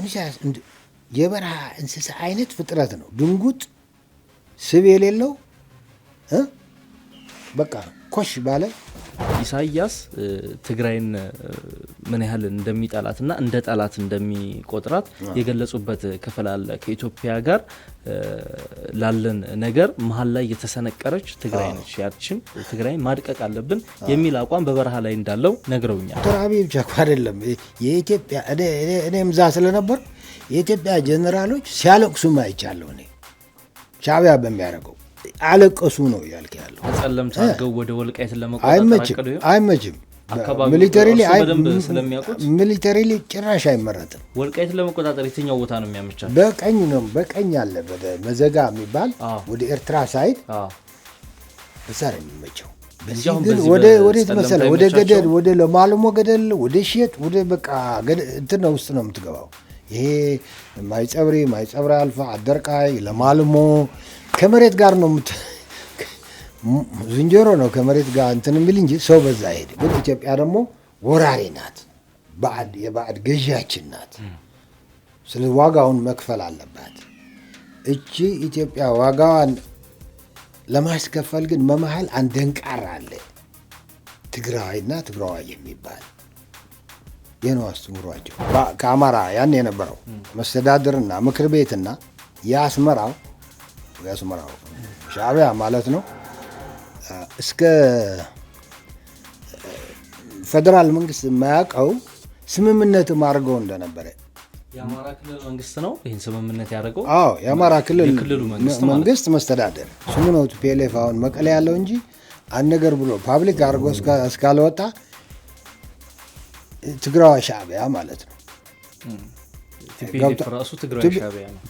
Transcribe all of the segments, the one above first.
አሁን የበረሃ እንስሳ አይነት ፍጥረት ነው። ድንጉጥ ስብ የሌለው በቃ ኮሽ ባለ ኢሳያስ ትግራይን ምን ያህል እንደሚጠላትና እንደ ጠላት እንደሚቆጥራት የገለጹበት ክፍል አለ። ከኢትዮጵያ ጋር ላለን ነገር መሀል ላይ የተሰነቀረች ትግራይ ነች፣ ያችን ትግራይ ማድቀቅ አለብን የሚል አቋም በበረሃ ላይ እንዳለው ነግረውኛል። ዶክተር አብይ ብቻ አይደለም የኢትዮጵያ እኔም እዛ ስለነበር የኢትዮጵያ ጀነራሎች ሲያለቅሱም አይቻለሁ። እኔ ሻዕቢያ በሚያደርገው አለቀሱ ነው ያልክ ያለው። ተጸለምት አድርገው ወደ ወልቃይት ለመቆጣጠር አይመችም። ሚሊተሪሊ ጭራሽ አይመረጥም። ወልቃይት ለመቆጣጠር የትኛው ቦታ ነው የሚያመቻል? በቀኝ ነው፣ በቀኝ አለ ወደ መዘጋ የሚባል ወደ ኤርትራ ሳይድ እዛ ነው የሚመቸው። ወደ መሰለ ወደ ገደል ወደ ለማልሞ ገደል ወደ ሼት ወደ በቃ እንትን ውስጥ ነው የምትገባው። ይሄ ማይጸብሪ አልፋ አደርቃይ ለማልሞ ከመሬት ጋር ነው ዝንጀሮ ነው ከመሬት ጋር እንትን የሚል እንጂ ሰው በዛ ሄደ። ግን ኢትዮጵያ ደግሞ ወራሪ ናት፣ የባዕድ ገዢያችን ናት። ስለዚህ ዋጋውን መክፈል አለባት። እቺ ኢትዮጵያ ዋጋዋን ለማስከፈል ግን መመሃል አንድ ደንቃራ አለ፣ ትግራዋይና ትግራዋይ የሚባል የነው አስተምሯቸው። ከአማራ ያን የነበረው መስተዳድርና ምክር ቤትና የአስመራው ሻዕቢያ ማለት ነው እስከ ፌደራል መንግስት የማያውቀው ስምምነትም አድርገው እንደነበረ የአማራ ክልል መንግስት ነው ይህን ስምምነት ያደረገው። የአማራ ክልል መንግስት መስተዳደር ስሙ ነው ፒኤልኤፍ አሁን መቀሌ ያለው እንጂ አንድ ነገር ብሎ ፓብሊክ አድርጎ እስካልወጣ ትግራዋ ሻዕቢያ ማለት ነው።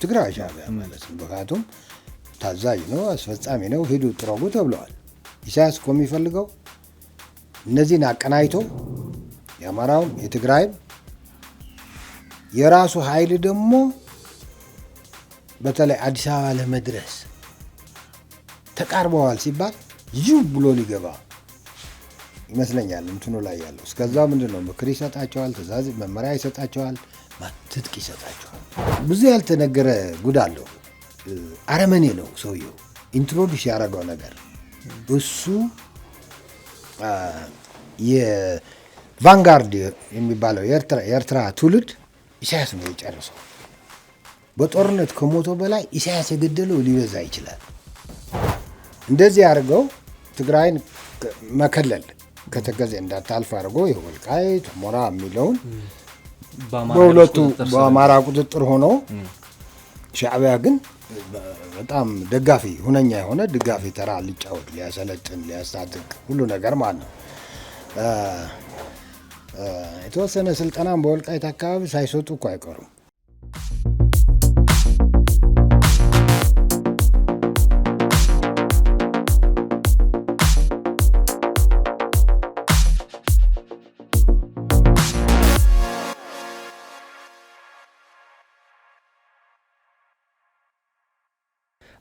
ትግራዋ ሻዕቢያ ማለት ነው። ምክንያቱም ታዛዥ ነው፣ አስፈጻሚ ነው፣ ሂዱ ጥረጉ ተብለዋል። ኢሳያስ እኮ የሚፈልገው እነዚህን አቀናይቶ የአማራውን የትግራይም የራሱ ኃይል ደግሞ በተለይ አዲስ አበባ ለመድረስ ተቃርበዋል ሲባል ይሁ ብሎ ሊገባ ይመስለኛል እንትኑ ላይ ያለው። እስከዛ ምንድን ነው ምክር ይሰጣቸዋል፣ ትእዛዝ መመሪያ ይሰጣቸዋል፣ ትጥቅ ይሰጣቸዋል። ብዙ ያልተነገረ ጉድ አለው። አረመኔ ነው ሰውየው። ኢንትሮዲውስ ያደረገው ነገር እሱ የቫንጋርድ የሚባለው የኤርትራ ትውልድ ኢሳያስ ነው የጨረሰው። በጦርነት ከሞቶ በላይ ኢሳያስ የገደለው ሊበዛ ይችላል። እንደዚህ አድርገው ትግራይን መከለል ከተከዜ እንዳታልፍ አድርጎ የወልቃይት ሞራ የሚለውን በሁለቱ በአማራ ቁጥጥር ሆኖ ሻዕቢያ ግን በጣም ደጋፊ ሁነኛ የሆነ ደጋፊ ተራ ሊጫወት ሊያሰለጥን ሊያስታጥቅ ሁሉ ነገር ማለት ነው። የተወሰነ ስልጠናም በወልቃይት አካባቢ ሳይሰጡ እኮ አይቀሩም።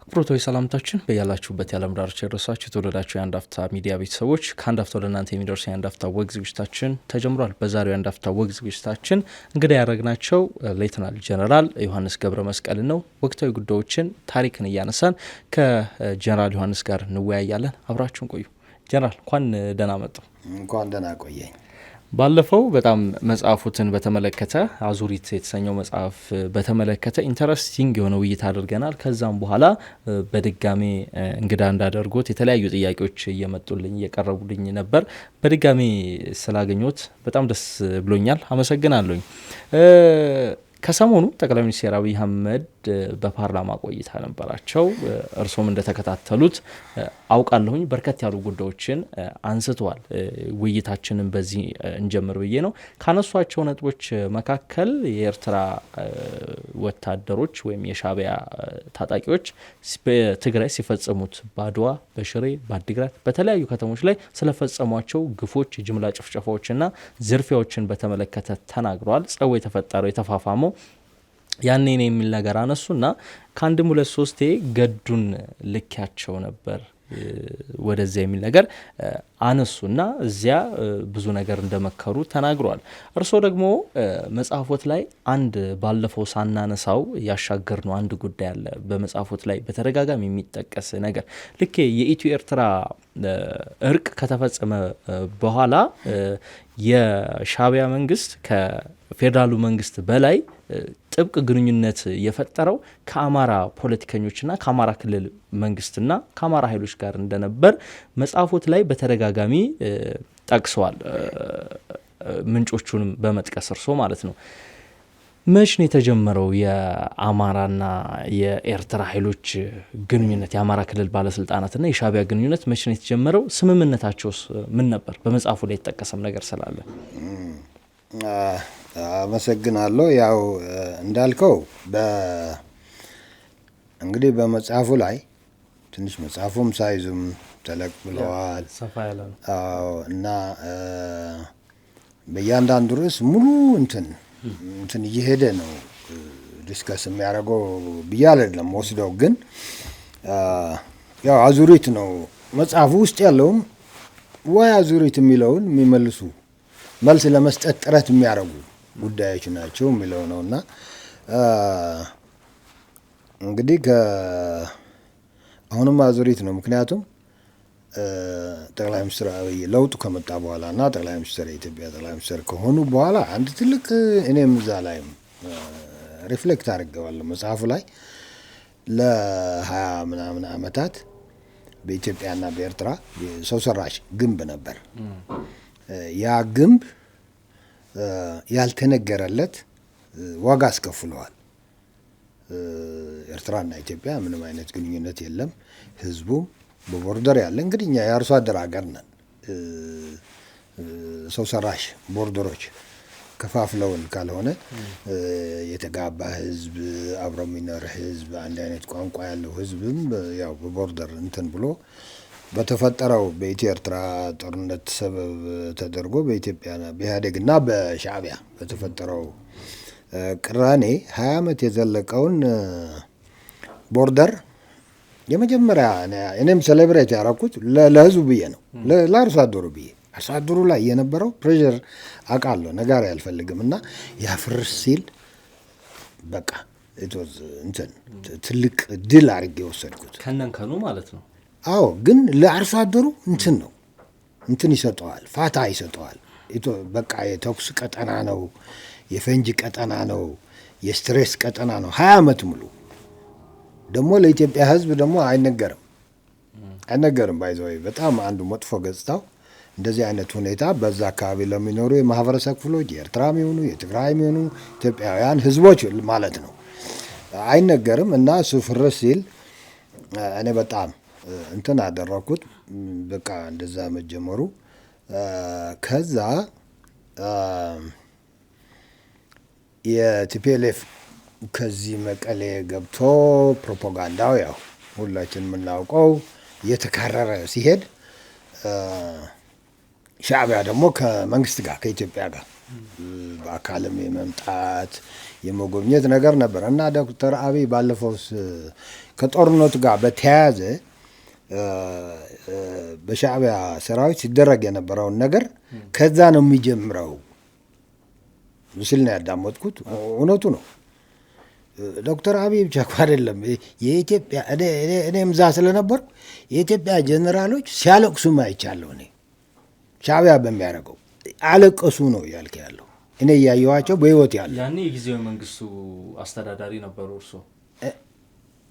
አክብሮታዊ ሰላምታችን በያላችሁበት የዓለም ዳርቻ የደረሳችሁ የተወደዳችሁ የአንድ አፍታ ሚዲያ ቤተሰቦች ከአንድ አፍታ ወደ እናንተ የሚደርሰው የአንድ አፍታ ወግ ዝግጅታችን ተጀምሯል። በዛሬው የአንድ አፍታ ወግ ዝግጅታችን እንግዲህ ያደረግናቸው ሌተናል ጀነራል ዮሐንስ ገብረ መስቀል ነው። ወቅታዊ ጉዳዮችን ታሪክን እያነሳን ከጀነራል ዮሐንስ ጋር እንወያያለን። አብራችሁን ቆዩ። ጀነራል እንኳን ደህና መጡ። እንኳን ደህና ቆየኝ። ባለፈው በጣም መጽሐፉትን በተመለከተ አዙሪት የተሰኘው መጽሐፍ በተመለከተ ኢንተረስቲንግ የሆነ ውይይት አድርገናል። ከዛም በኋላ በድጋሜ እንግዳ እንዳደርጎት የተለያዩ ጥያቄዎች እየመጡልኝ እየቀረቡልኝ ነበር። በድጋሜ ስላገኘሁት በጣም ደስ ብሎኛል። አመሰግናለሁኝ። ከሰሞኑ ጠቅላይ ሚኒስትር አብይ አህመድ በፓርላማ ቆይታ ነበራቸው። እርሶም እንደተከታተሉት አውቃለሁኝ በርከት ያሉ ጉዳዮችን አንስተዋል። ውይይታችንን በዚህ እንጀምር ብዬ ነው። ካነሷቸው ነጥቦች መካከል የኤርትራ ወታደሮች ወይም የሻዕቢያ ታጣቂዎች በትግራይ ሲፈጽሙት በአድዋ፣ በሽሬ፣ በአዲግራት በተለያዩ ከተሞች ላይ ስለፈጸሟቸው ግፎች፣ ጅምላ ጭፍጨፋዎችና ዝርፊያዎችን በተመለከተ ተናግረዋል። ጸው የተፈጠረው የተፋፋመው ያኔ ነው የሚል ነገር አነሱና ከአንድም ሁለት ሶስቴ ገዱን ልኪያቸው ነበር ወደዚያ የሚል ነገር አነሱና እዚያ ብዙ ነገር እንደመከሩ ተናግሯል። እርስዎ ደግሞ መጽሐፎት ላይ አንድ ባለፈው ሳናነሳው ያሻገር ነው አንድ ጉዳይ አለ። በመጽሐፎት ላይ በተደጋጋሚ የሚጠቀስ ነገር ልክ የኢትዮ ኤርትራ እርቅ ከተፈጸመ በኋላ የሻዕቢያ መንግስት ከፌዴራሉ መንግስት በላይ ጥብቅ ግንኙነት የፈጠረው ከአማራ ፖለቲከኞችና ከአማራ ክልል መንግስትና ከአማራ ኃይሎች ጋር እንደነበር መጽሐፎት ላይ በተደጋጋሚ ጠቅሰዋል። ምንጮቹንም በመጥቀስ እርሶ ማለት ነው። መች ነው የተጀመረው የአማራና የኤርትራ ኃይሎች ግንኙነት? የአማራ ክልል ባለስልጣናትና የሻዕቢያ ግንኙነት መች ነው የተጀመረው? ስምምነታቸውስ ምን ነበር? በመጽሐፉ ላይ የተጠቀሰም ነገር ስላለ አመሰግናለሁ። ያው እንዳልከው እንግዲህ በመጽሐፉ ላይ ትንሽ መጽሐፉም ሳይዙም ተለቅ ብለዋል፣ ሰፋ ያለ ነው። እና በእያንዳንዱ ርዕስ ሙሉ እንትን እየሄደ ነው ዲስከስ የሚያደርገው ብዬ አይደለም ወስደው፣ ግን ያው አዙሪት ነው መጽሐፉ ውስጥ ያለውም ወይ አዙሪት የሚለውን የሚመልሱ መልስ ለመስጠት ጥረት የሚያደርጉ ጉዳዮች ናቸው የሚለው ነው። እና እንግዲህ አሁንም አዙሪት ነው። ምክንያቱም ጠቅላይ ሚኒስትር አብይ ለውጡ ከመጣ በኋላ እና ጠቅላይ ሚኒስትር የኢትዮጵያ ጠቅላይ ሚኒስትር ከሆኑ በኋላ አንድ ትልቅ እኔም እዛ ላይም ሪፍሌክት አድርገዋለሁ መጽሐፉ ላይ ለ20 ምናምን ዓመታት በኢትዮጵያና በኤርትራ ሰው ሰራሽ ግንብ ነበር። ያ ግንብ ያልተነገረለት ዋጋ አስከፍለዋል። ኤርትራና ኢትዮጵያ ምንም አይነት ግንኙነት የለም። ህዝቡም በቦርደር ያለ እንግዲህ እኛ የአርሶ አደር ሀገር ነን። ሰው ሰራሽ ቦርደሮች ከፋፍለውን ካልሆነ የተጋባ ህዝብ፣ አብሮ የሚኖር ህዝብ፣ አንድ አይነት ቋንቋ ያለው ህዝብም ያው በቦርደር እንትን ብሎ በተፈጠረው በኢትዮ ኤርትራ ጦርነት ሰበብ ተደርጎ በኢትዮጵያና በኢህአዴግና በሻዕቢያ በተፈጠረው ቅራኔ 20 ዓመት የዘለቀውን ቦርደር የመጀመሪያ እኔም ሴሌብሬት ያደረኩት ለህዝቡ ብዬ ነው፣ ለአርሶ አደሩ ብዬ። አርሶ አደሩ ላይ የነበረው ፕሬዠር አውቃለሁ፣ ነጋሪ አልፈልግም። እና ያፍርስ ሲል በቃ ትልቅ ድል አድርጌ የወሰድኩት ከነንከኑ ማለት ነው። አዎ፣ ግን ለአርሶ አደሩ እንትን ይሰጠዋል፣ ፋታ ይሰጠዋል። በቃ የተኩስ ቀጠና ነው፣ የፈንጅ ቀጠና ነው፣ የስትሬስ ቀጠና ነው 20 ዓመት ሙሉ። ደግሞ ለኢትዮጵያ ህዝብ ደግሞ አይነገርም። ባይዘወይ በጣም አንዱ መጥፎ ገጽታው እንደዚህ አይነት ሁኔታ በዛ አካባቢ ለሚኖሩ የማህበረሰብ ክፍሎች የኤርትራም ይሁኑ የትግራይም ይሁኑ ኢትዮጵያውያን ህዝቦች ማለት ነው አይነገርም። እና እሱ ፍርስ ሲል እኔ በጣም እንትን አደረኩት። በቃ እንደዛ መጀመሩ ከዛ የቲፒኤልኤፍ ከዚህ መቀሌ ገብቶ ፕሮፓጋንዳው ያው ሁላችን የምናውቀው እየተካረረ ሲሄድ ሻዕቢያ ደግሞ ከመንግስት ጋር ከኢትዮጵያ ጋር በአካልም የመምጣት የመጎብኘት ነገር ነበር እና ዶክተር አብይ ባለፈው ከጦርነቱ ጋር በተያያዘ በሻዕቢያ ሰራዊት ሲደረግ የነበረውን ነገር ከዛ ነው የሚጀምረው ምስል ነው ያዳመጥኩት። እውነቱ ነው። ዶክተር አብይ ብቻ እኮ አይደለም የኢትዮጵያ እኔም እዛ ስለነበርኩ የኢትዮጵያ ጀነራሎች ሲያለቅሱም አይቻለሁ። እኔ ሻዕቢያ በሚያደርገው አለቀሱ ነው ያልክ ያለው እኔ እያየኋቸው በህይወት ያለው። ያኔ የጊዜያዊ መንግስቱ አስተዳዳሪ ነበሩ እርሶ?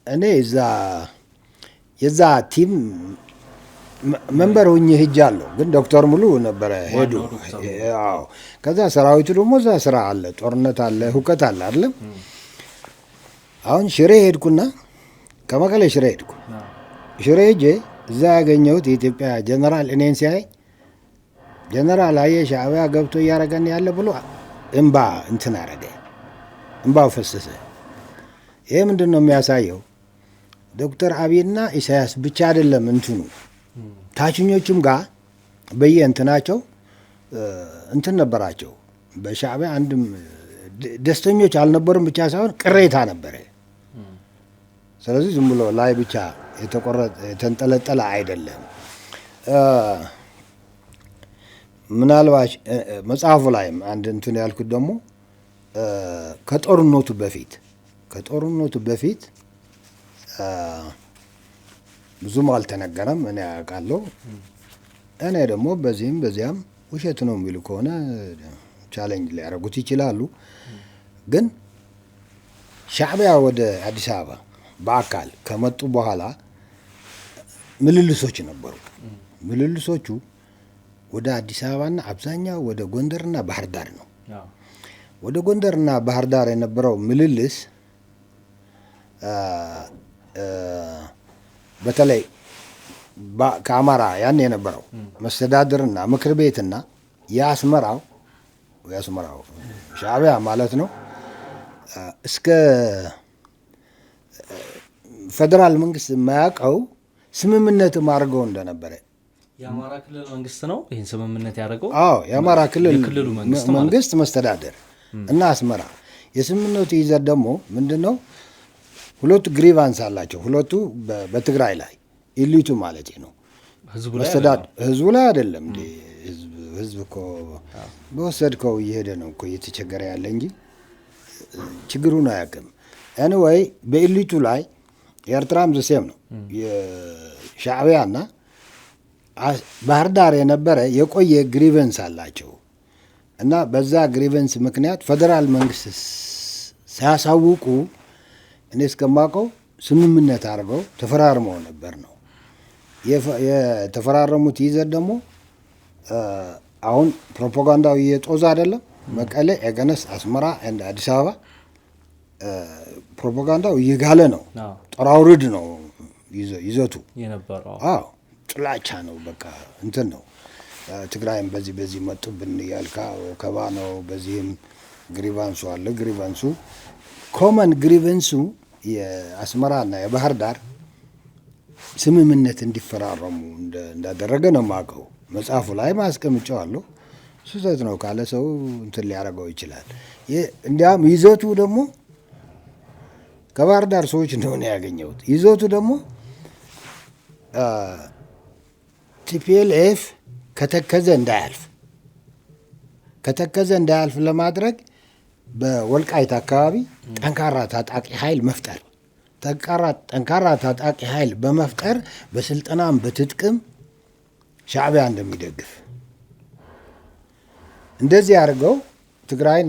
እኔ የዛ ቲም መንበር ሆኜ ሄጃለሁ፣ ግን ዶክተር ሙሉ ነበረ ሄዱ። አዎ፣ ከዛ ሰራዊቱ ደግሞ እዛ ስራ አለ፣ ጦርነት አለ፣ ሁከት አለ አይደለም። አሁን ሽሬ ሄድኩና ከመቀሌ ሽሬ ሄድኩ። ሽሬ ሄጄ እዛ ያገኘሁት የኢትዮጵያ ጀነራል እኔን ሲያይ ጀነራል አየህ ሻዕቢያ ገብቶ እያረገን ያለ ብሎ እንባ እንትን አረገ፣ እንባው ፈሰሰ። ይሄ ምንድን ነው የሚያሳየው? ዶክተር አብይና ኢሳያስ ብቻ አይደለም እንትኑ ታችኞቹም ጋር በየእንትናቸው እንትን ነበራቸው። በሻዕቢያ አንድም ደስተኞች አልነበሩም ብቻ ሳይሆን ቅሬታ ነበረ። ስለዚህ ዝም ብሎ ላይ ብቻ የተንጠለጠለ አይደለም። ምናልባት መጽሐፉ ላይም አንድ እንትን ያልኩት ደግሞ ከጦርነቱ በፊት ብዙም አልተነገረም። እኔ ያውቃለሁ። እኔ ደግሞ በዚህም በዚያም ውሸት ነው የሚሉ ከሆነ ቻሌንጅ ሊያደርጉት ይችላሉ። ግን ሻዕቢያ ወደ አዲስ አበባ በአካል ከመጡ በኋላ ምልልሶች ነበሩ። ምልልሶቹ ወደ አዲስ አበባና አብዛኛው ወደ ጎንደርና ባህር ዳር ነው። ወደ ጎንደርና ባህር ዳር የነበረው ምልልስ በተለይ ከአማራ ያን የነበረው መስተዳድርና ምክር ቤትና የአስመራው ሻዕቢያ ማለት ነው እስከ ፌዴራል መንግስት የማያውቀው ስምምነትም አድርገው እንደነበረ የአማራ ክልል መንግስት ነው ይህን ስምምነት ያደረገው። አዎ የአማራ ክልል መንግስት መስተዳደር እና አስመራ። የስምምነቱ ይዘት ደግሞ ምንድን ነው? ሁለቱ ግሪቫንስ አላቸው። ሁለቱ በትግራይ ላይ ኢሊቱ ማለት ነው። ህዝቡ ላይ አይደለም እንዴ? ህዝብ እኮ በወሰድከው እየሄደ ነው እኮ እየተቸገረ ያለ እንጂ ችግሩን አያውቅም። ኤኒዌይ በኢሊቱ ላይ የኤርትራም ዘሴም ነው። የሻዕቢያና ባህር ዳር የነበረ የቆየ ግሪቨንስ አላቸው እና በዛ ግሪቨንስ ምክንያት ፌዴራል መንግስት ሳያሳውቁ እኔ እስከማውቀው ስምምነት አድርገው ተፈራርመው ነበር ነው የተፈራረሙት። ይዘት ደግሞ አሁን ፕሮፓጋንዳው እየጦዘ አይደለም። መቀሌ፣ ኤገነስ፣ አስመራ እንደ አዲስ አበባ ፕሮፓጋንዳው እየጋለ ነው። ጦር አውርድ ነው ይዘቱ የነበረው። አዎ ጥላቻ ነው። በቃ እንትን ነው። ትግራይም በዚህ መጡብን እያልካ ወከባ ነው። በዚህም ግሪቫንሱ አለ። ግሪቫንሱ ኮመን ግሪቨንሱ የአስመራና የባህር ዳር ስምምነት እንዲፈራረሙ እንዳደረገ ነው የማውቀው። መጽሐፉ ላይ ማስቀምጫዋለሁ። ስህተት ነው ካለ ሰው እንትን ሊያደርገው ይችላል። እንዲያውም ይዘቱ ደግሞ ከባህር ዳር ሰዎች እንደሆነ ያገኘሁት ይዘቱ ደግሞ ቲፒኤልኤፍ ከተከዘ እንዳያልፍ ለማድረግ በወልቃይት አካባቢ ጠንካራ ታጣቂ ኃይል መፍጠር፣ ጠንካራ ታጣቂ ኃይል በመፍጠር በስልጠናም በትጥቅም ሻዕቢያ እንደሚደግፍ እንደዚህ አድርገው ትግራይን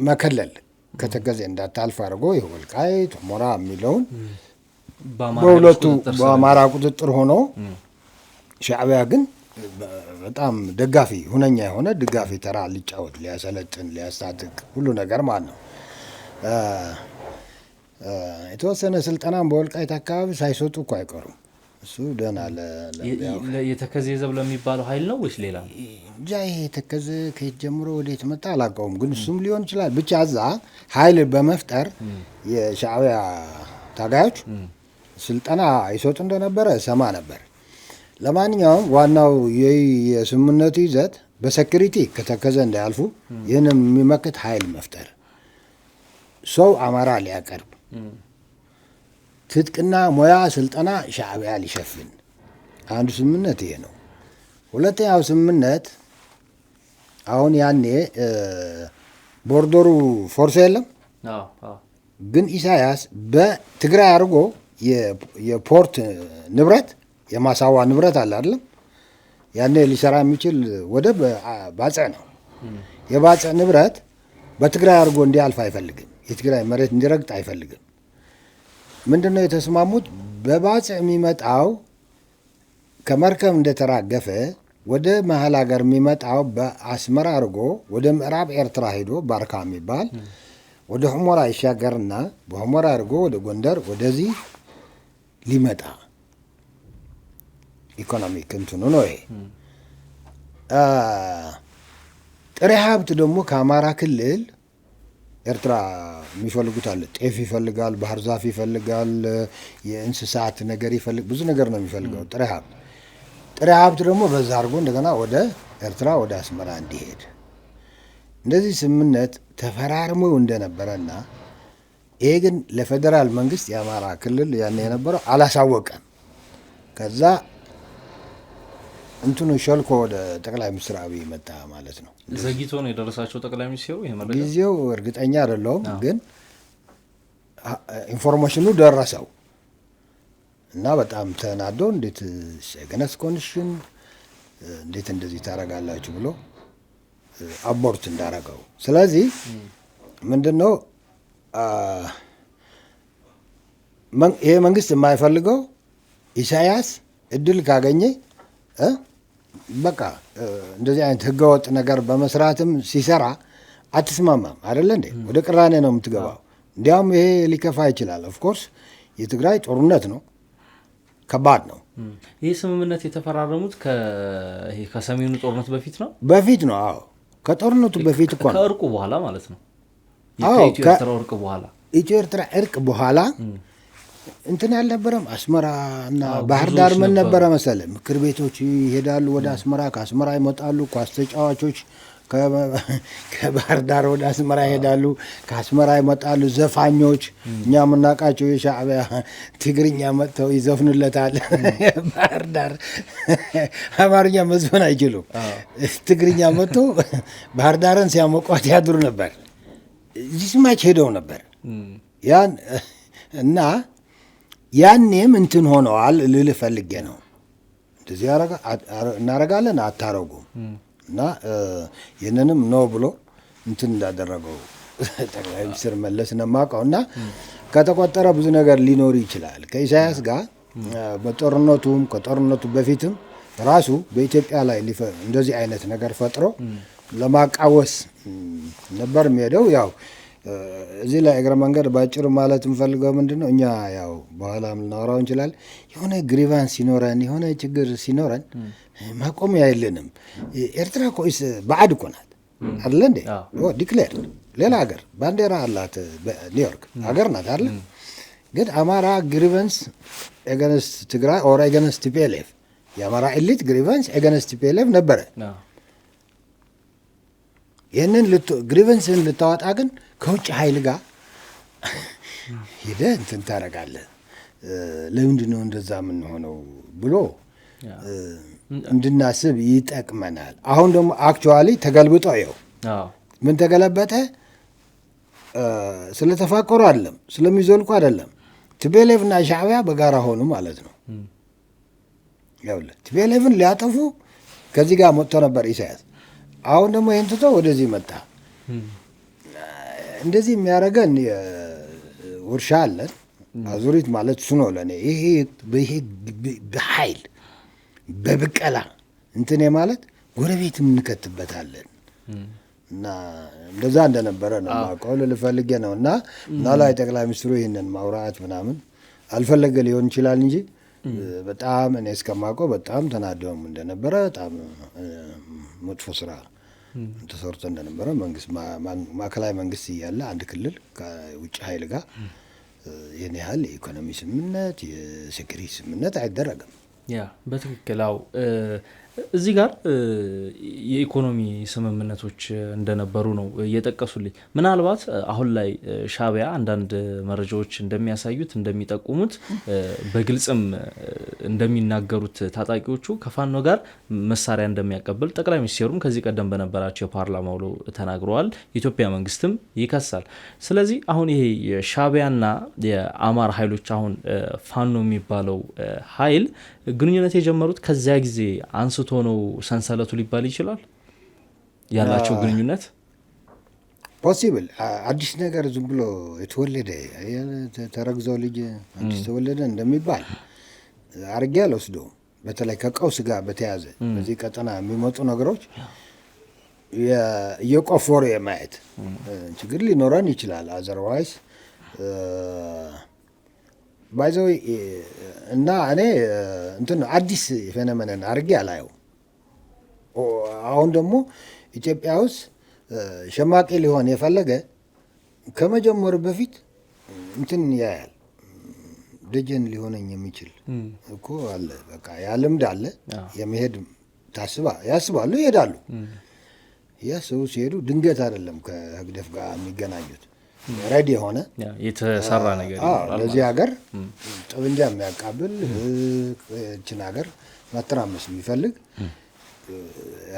መከለል ከተከዘ እንዳታልፍ አድርጎ የወልቃይት ሁመራ የሚለውን በሁለቱ በአማራ ቁጥጥር ሆኖ ሻዕቢያ ግን በጣም ደጋፊ ሁነኛ የሆነ ድጋፊ ተራ ሊጫወት ሊያሰለጥን ሊያስታጥቅ ሁሉ ነገር ማለት ነው። የተወሰነ ስልጠናም በወልቃይት አካባቢ ሳይሰጡ እኮ አይቀሩም። እሱ ደህና የተከዜ ዘብ ለሚባለው ኃይል ነው ወይስ ሌላ እንጃ። ይሄ የተከዘ ከየት ጀምሮ ወዴት መጣ አላውቀውም፣ ግን እሱም ሊሆን ይችላል። ብቻ እዛ ኃይል በመፍጠር የሻዕቢያ ታጋዮች ስልጠና ይሰጡ እንደነበረ ሰማ ነበር። ለማንኛውም ዋናው የስምምነቱ ይዘት በሴኩሪቲ ከተከዘ እንዳያልፉ ይህንም የሚመክት ኃይል መፍጠር፣ ሰው አማራ ሊያቀርብ፣ ትጥቅና ሙያ ስልጠና ሻዕቢያ ሊሸፍን፣ አንዱ ስምምነት ይሄ ነው። ሁለተኛው ስምምነት አሁን ያኔ ቦርደሩ ፎርስ የለም፣ ግን ኢሳያስ በትግራይ አድርጎ የፖርት ንብረት የማሳዋ ንብረት አለ አይደለም፣ ያኔ ሊሰራ የሚችል ወደብ ባጸ ነው። የባጸ ንብረት በትግራይ አድርጎ እንዲያልፍ አይፈልግም። የትግራይ መሬት እንዲረግጥ አይፈልግም። ምንድነው የተስማሙት? በባጸ የሚመጣው ከመርከብ እንደተራገፈ ወደ መሀል ሀገር የሚመጣው በአስመራ አድርጎ ወደ ምዕራብ ኤርትራ ሄዶ ባርካ የሚባል ወደ ሁመራ ይሻገርና በሁመራ አድርጎ ወደ ጎንደር ወደዚህ ሊመጣ ኢኮኖሚክ እንትኑ ነው ይሄ። ጥሬ ሀብት ደግሞ ከአማራ ክልል ኤርትራ የሚፈልጉት አለ። ጤፍ ይፈልጋል፣ ባህር ዛፍ ይፈልጋል፣ የእንስሳት ነገር ብዙ ነገር ነው የሚፈልገው ጥሬ ሀብት። ጥሬ ሀብት ደግሞ በዛ አድርጎ እንደገና ወደ ኤርትራ ወደ አስመራ እንዲሄድ እንደዚህ ስምምነት ተፈራርሞ እንደነበረና ይሄ ግን ለፌዴራል መንግስት የአማራ ክልል ያን የነበረው አላሳወቀም። ከዛ እንትኑ ሸልኮ ወደ ጠቅላይ ሚኒስትር አብይ መጣ ማለት ነው። ዘግይቶ ነው የደረሳቸው ጠቅላይ ሚኒስትሩ። ይሄ መረጃ ጊዜው እርግጠኛ አይደለሁም፣ ግን ኢንፎርሜሽኑ ደረሰው እና በጣም ተናዶ እንዴት ገነስ ኮንዲሽን እንዴት እንደዚህ ታደርጋላችሁ ብሎ አቦርት እንዳረገው። ስለዚህ ምንድነው ይሄ መንግስት የማይፈልገው ኢሳያስ እድል ካገኘ በቃ እንደዚህ አይነት ህገወጥ ነገር በመስራትም ሲሰራ አትስማማም አይደለ እንዴ? ወደ ቅራኔ ነው የምትገባው። እንዲያውም ይሄ ሊከፋ ይችላል። ኦፍኮርስ የትግራይ ጦርነት ነው፣ ከባድ ነው። ይህ ስምምነት የተፈራረሙት ከሰሜኑ ጦርነት በፊት ነው ነው። አዎ ከጦርነቱ በፊት እኮ ነው። ከእርቁ በኋላ ማለት ነው። ከኢትዮ ኤርትራ እርቅ በኋላ ኢትዮ ኤርትራ እርቅ በኋላ እንትን አልነበረም። አስመራ እና ባህር ዳር ምን ነበረ መሰለ፣ ምክር ቤቶች ይሄዳሉ ወደ አስመራ፣ ከአስመራ ይመጣሉ ኳስ ተጫዋቾች፣ ከባህር ዳር ወደ አስመራ ይሄዳሉ፣ ከአስመራ ይመጣሉ ዘፋኞች፣ እኛ የምናውቃቸው የሻዕቢያ ትግርኛ መጥተው ይዘፍኑለታል። ባህር ዳር አማርኛ መዝፈን አይችሉም። ትግርኛ መጥተው ባህር ዳርን ሲያሞቋት ያድሩ ነበር። ዚስማች ሄደው ነበር ያን እና ያኔም እንትን ሆነዋል ልልህ ፈልጌ ነው። እንደዚህ እናረጋለን አታረጉም እና ይህንንም ነው ብሎ እንትን እንዳደረገው ጠቅላይ ሚኒስትር መለስ ነው የማውቀው። እና ከተቆጠረ ብዙ ነገር ሊኖር ይችላል ከኢሳያስ ጋር በጦርነቱም ከጦርነቱ በፊትም ራሱ በኢትዮጵያ ላይ እንደዚህ አይነት ነገር ፈጥሮ ለማቃወስ ነበር የሚሄደው። ያው እዚህ ላይ እግረ መንገድ ባጭሩ ማለት የምፈልገው ምንድን ነው፣ እኛ ያው በኋላ ልናወራው እንችላለን። የሆነ ግሪቫንስ ሲኖረን የሆነ ችግር ሲኖረን ማቆሚያ የለንም። ኤርትራ ኮይስ ባዕድ እኮ ናት አይደለ እንዴ? ዲክሌር ሌላ ሀገር ባንዲራ አላት ኒውዮርክ ሀገር ናት አይደለ? ግን አማራ ግሪቫንስ ኤገንስት ትግራይ ኦር ኤገንስት ቲፒኤልኤፍ የአማራ ኤሊት ግሪቫንስ ኤገንስት ቲፒኤልኤፍ ነበረ። ይህንን ግሪቨንስን ልታወጣ ግን ከውጭ ኃይል ጋር ሄደህ እንትን ታደርጋለህ። ለምንድን ነው እንደዛ የምንሆነው ብሎ እንድናስብ ይጠቅመናል። አሁን ደግሞ አክቹዋሊ ተገልብጦ ይኸው ምን ተገለበጠ? ስለተፋቀሩ አይደለም፣ ስለሚዘልቁ አይደለም። ቲፒኤልኤፍና ሻዕቢያ በጋራ ሆኑ ማለት ነው። ቲፒኤልኤፍን ሊያጠፉ ከዚህ ጋር መጥቶ ነበር ኢሳያስ። አሁን ደግሞ ይህን ትቶ ወደዚህ መጣ። እንደዚህ የሚያደርገን ውርሻ አለን። አዙሪት ማለት እሱ ነው ለእኔ። ይሄ በኃይል በብቀላ እንትን ማለት ጎረቤትም እንከትበታለን እና እንደዛ እንደነበረ ነው የማውቀው ልፈልጌ ነው። እና ላይ ጠቅላይ ሚኒስትሩ ይህንን ማውራት ምናምን አልፈለገ ሊሆን ይችላል እንጂ በጣም እኔ እስከማውቀው በጣም ተናደውም እንደነበረ በጣም መጥፎ ስራ ተሰርቶ እንደነበረ መንግስት ማዕከላዊ መንግስት እያለ አንድ ክልል ከውጭ ኃይል ጋር ይህን ያህል የኢኮኖሚ ስምምነት የሴኩሪቲ ስምምነት አይደረግም። ያ በትክክል አዎ። እዚህ ጋር የኢኮኖሚ ስምምነቶች እንደነበሩ ነው እየጠቀሱልኝ። ምናልባት አሁን ላይ ሻዕቢያ አንዳንድ መረጃዎች እንደሚያሳዩት እንደሚጠቁሙት በግልጽም እንደሚናገሩት ታጣቂዎቹ ከፋኖ ጋር መሳሪያ እንደሚያቀብል ጠቅላይ ሚኒስትሩም ከዚህ ቀደም በነበራቸው የፓርላማ ውሎ ተናግረዋል። የኢትዮጵያ መንግስትም ይከሳል። ስለዚህ አሁን ይሄ የሻዕቢያና የአማራ ኃይሎች አሁን ፋኖ የሚባለው ኃይል ግንኙነት የጀመሩት ከዚያ ጊዜ አንስቶ ነው ሰንሰለቱ ሊባል ይችላል ያላቸው ግንኙነት ፖሲብል። አዲስ ነገር ዝም ብሎ የተወለደ ተረግዞ ልጅ አዲስ ተወለደ እንደሚባል አርጌ አልወስደውም። በተለይ ከቀውስ ጋር በተያዘ በዚህ ቀጠና የሚመጡ ነገሮች እየቆፈሩ የማየት ችግር ሊኖረን ይችላል። አዘርዋይስ ባይዘው እና እኔ እንትን አዲስ ፌኖሜን አድርጌ አላየው። አሁን ደግሞ ኢትዮጵያ ውስጥ ሸማቂ ሊሆን የፈለገ ከመጀመሩ በፊት እንትን ያያል። ደጀን ሊሆነኝ የሚችል እኮ አለ። በቃ ያ ልምድ አለ። የመሄድ ያስባሉ፣ ይሄዳሉ። ያሰቡ ሲሄዱ ድንገት አይደለም ከህግደፍ ጋር የሚገናኙት። ረዲ የሆነ የተሰራ ነገር ይኖራል። ለዚህ ሀገር ጠብንጃ የሚያቃብል እችን ሀገር ማተራመስ የሚፈልግ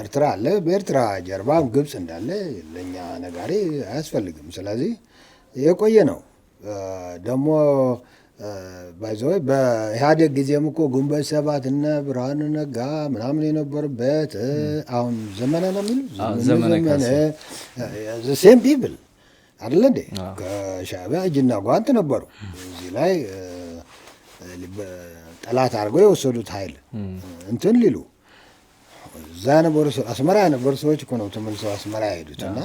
ኤርትራ አለ። በኤርትራ ጀርባ ግብጽ እንዳለ ለእኛ ነጋሪ አያስፈልግም። ስለዚህ የቆየ ነው ደግሞ ባይዘወይ በኢህአዴግ ጊዜም እኮ ግንቦት ሰባት እነ ብርሃኑ ነጋ ምናምን የነበሩበት አሁን ዘመነ ነው የሚሉ ዘመነ ሴም ፒፕል አይደለ እንዴ? ከሻዕቢያ እጅና ጓንት ነበሩ። እዚህ ላይ ጠላት አድርገው የወሰዱት ኃይል እንትን ሊሉ እዛ የነበሩ አስመራ የነበሩ ሰዎች እኮ ነው ተመልሰው አስመራ ያሄዱት እና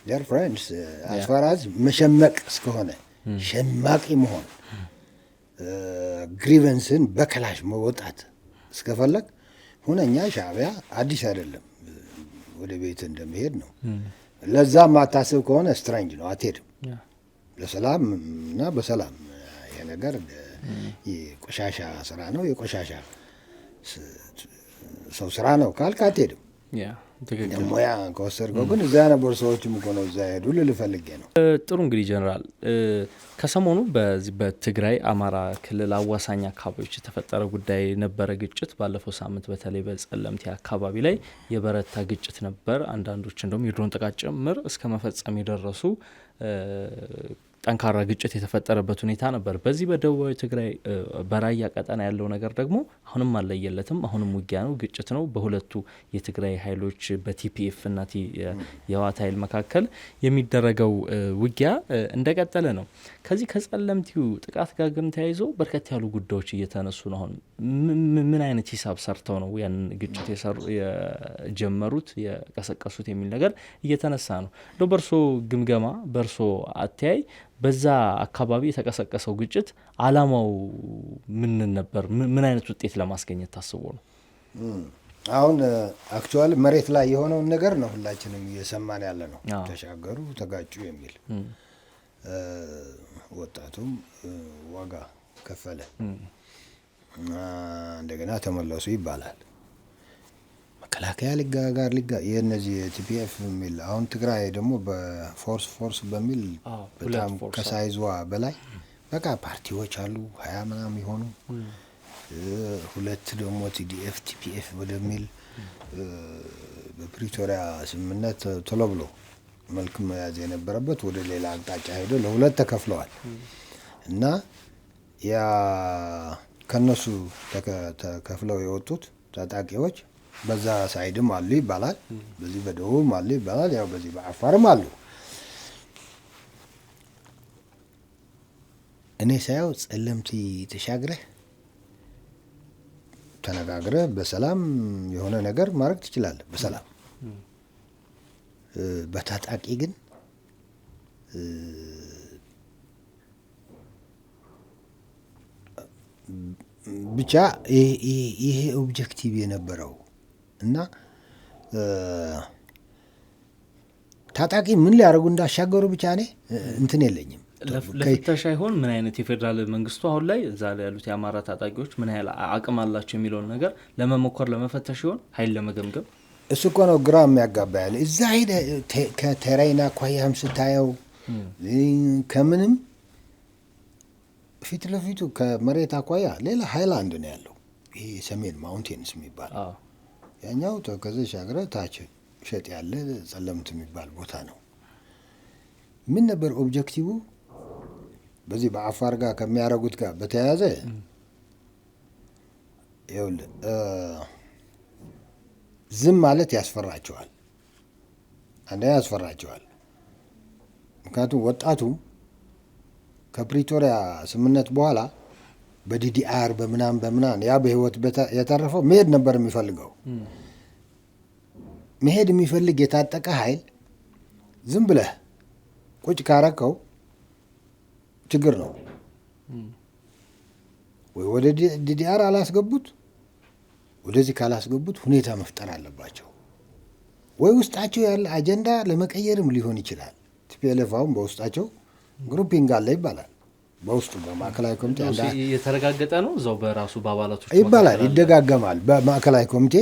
ዴር ፍሬንድስ አስፈራዝ መሸመቅ እስከሆነ ሸማቂ መሆን ግሪቨንስን በከላሽ መወጣት እስከፈለግ ሁነኛ ሻዕቢያ አዲስ አይደለም፣ ወደ ቤት እንደሚሄድ ነው። ለዛ ማታስብ ከሆነ ስትራንጅ ነው፣ አትሄድም። ለሰላም እና በሰላም ይሄ ነገር የቆሻሻ ስራ ነው፣ የቆሻሻ ሰው ስራ ነው ካልክ አትሄድም። ሙያ ከወሰድከው ግን እዛ የነበሩ ሰዎችም እኮ ነው እዛ ሄዱ ልል ፈልጌ ነው። ጥሩ እንግዲህ ጀነራል ከሰሞኑ በዚህ በትግራይ አማራ ክልል አዋሳኝ አካባቢዎች የተፈጠረ ጉዳይ ነበረ፣ ግጭት። ባለፈው ሳምንት በተለይ በጸለምቴ አካባቢ ላይ የበረታ ግጭት ነበር። አንዳንዶች እንደውም የድሮን ጥቃት ጭምር እስከ መፈጸም የደረሱ ጠንካራ ግጭት የተፈጠረበት ሁኔታ ነበር። በዚህ በደቡባዊ ትግራይ በራያ ቀጠና ያለው ነገር ደግሞ አሁንም አለየለትም። አሁንም ውጊያ ነው፣ ግጭት ነው። በሁለቱ የትግራይ ኃይሎች በቲፒኤፍ እና የህወሓት ኃይል መካከል የሚደረገው ውጊያ እንደቀጠለ ነው። ከዚህ ከጸለምቲው ጥቃት ጋር ግን ተያይዞ በርከት ያሉ ጉዳዮች እየተነሱ ነው። አሁን ምን አይነት ሂሳብ ሰርተው ነው ያን ግጭት የጀመሩት የቀሰቀሱት የሚል ነገር እየተነሳ ነው። እንደው በእርሶ ግምገማ፣ በእርሶ አተያይ በዛ አካባቢ የተቀሰቀሰው ግጭት አላማው ምን ነበር? ምን አይነት ውጤት ለማስገኘት ታስቦ ነው? አሁን አክቹዋሊ መሬት ላይ የሆነውን ነገር ነው ሁላችንም እየሰማን ያለ ነው። ተሻገሩ፣ ተጋጩ የሚል ወጣቱም ዋጋ ከፈለ፣ እንደገና ተመለሱ ይባላል። መከላከያ ጋር የነዚህ ቲፒኤፍ የሚል አሁን ትግራይ ደግሞ በፎርስ በሚል በጣም ከሳይዟ በላይ በቃ ፓርቲዎች አሉ 20 ምናምን የሆኑ ሁለት ደግሞ ቲዲኤፍ ቲፒኤፍ ወደሚል በፕሪቶሪያ ስምምነት ቶሎ ብሎ መልክ መያዝ የነበረበት ወደ ሌላ አቅጣጫ ሄዶ ለሁለት ተከፍለዋል እና ያ ከነሱ ተከፍለው የወጡት ታጣቂዎች በዛ ሳይድም አሉ ይባላል፣ በዚህ በደቡብም አሉ ይባላል፣ ያው በዚህ በአፋርም አሉ። እኔ ሳየው ጸለምቲ ተሻግረህ ተነጋግረህ በሰላም የሆነ ነገር ማድረግ ትችላለህ በሰላም። በታጣቂ ግን ብቻ ይሄ ኦብጀክቲቭ የነበረው እና ታጣቂ ምን ሊያደርጉ እንዳሻገሩ ብቻ እኔ እንትን የለኝም። ለፍተሻ ይሆን ምን አይነት የፌዴራል መንግስቱ አሁን ላይ እዛ ላይ ያሉት የአማራ ታጣቂዎች ምን ያህል አቅም አላቸው የሚለውን ነገር ለመሞከር ለመፈተሽ ይሆን ኃይል ለመገምገም? እሱ እኮ ነው ግራ የሚያጋባ ያለ። እዛ ሄደ ከተራይና ኳያም ስታየው ከምንም ፊት ለፊቱ ከመሬት አኳያ ሌላ ሃይላንድ ነው ያለው። ይሄ ሰሜን ማውንቴንስ የሚባል ያኛው ከዚህ ሻግረ ታች ሸጥ ያለ ጸለምት የሚባል ቦታ ነው። ምን ነበር ኦብጀክቲቭ? በዚህ በአፋር ጋር ከሚያረጉት ጋር በተያያዘ ይኸውልህ ዝም ማለት ያስፈራቸዋል። አንደኛ ያስፈራቸዋል፣ ምክንያቱም ወጣቱ ከፕሪቶሪያ ስምምነት በኋላ በዲዲአር በምናምን ያ በህይወት የተረፈው መሄድ ነበር የሚፈልገው። መሄድ የሚፈልግ የታጠቀ ኃይል ዝም ብለህ ቁጭ ካረከው ችግር ነው። ወይ ወደ ዲዲአር አላስገቡት፣ ወደዚህ ካላስገቡት ሁኔታ መፍጠር አለባቸው። ወይ ውስጣቸው ያለ አጀንዳ ለመቀየርም ሊሆን ይችላል። ቲፒኤልኤፍ አሁን በውስጣቸው ግሩፒንግ አለ ይባላል። በውስጡ በማዕከላዊ ኮሚቴ የተረጋገጠ ነው። እዛው በራሱ በአባላቶች ይባላል፣ ይደጋገማል። በማዕከላዊ ኮሚቴ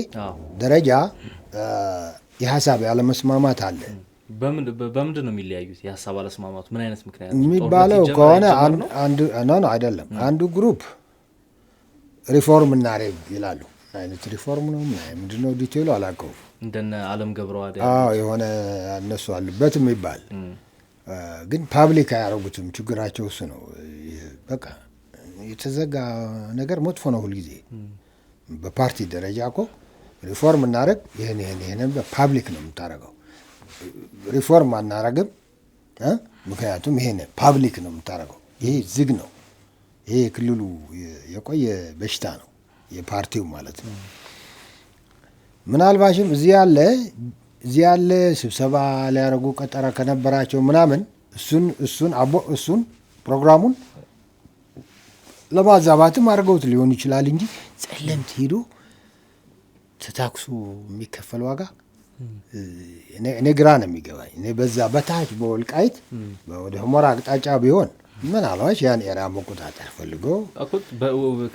ደረጃ የሀሳብ ያለመስማማት አለ። በምንድን ነው የሚለያዩት? የሀሳብ አለስማማቱ ምን አይነት ምክንያት የሚባለው ከሆነ አንዱ አይደለም። አንዱ ግሩፕ ሪፎርም እናደርግ ይላሉ። አይነት ሪፎርም ነው ምንድን ነው ዲቴይሉ አላውቀውም። እንደነ አለም ገብረዋድ የሆነ እነሱ አሉበት የሚባል ግን ፓብሊክ አያደርጉትም። ችግራቸው እሱ ነው። በቃ የተዘጋ ነገር መጥፎ ነው። ሁልጊዜ በፓርቲ ደረጃ እኮ ሪፎርም እናደርግ ይህንን በፓብሊክ ነው የምታደርገው። ሪፎርም አናረግም ምክንያቱም ይሄን ፓብሊክ ነው የምታደርገው። ይሄ ዝግ ነው። ይሄ የክልሉ የቆየ በሽታ ነው፣ የፓርቲው ማለት ነው። ምናልባሽም እዚህ ያለ ስብሰባ ሊያደርጉ ቀጠራ ከነበራቸው ምናምን እሱን ፕሮግራሙን ለማዛባትም አድርገውት ሊሆን ይችላል እንጂ ጸለምት ሄዶ ተታክሱ የሚከፈል ዋጋ እኔ ግራ ነው የሚገባኝ። እኔ በዛ በታች በወልቃይት ወደ ሁመራ አቅጣጫ ቢሆን ምናልባት ያን ኤራ መቆጣጠር ፈልገው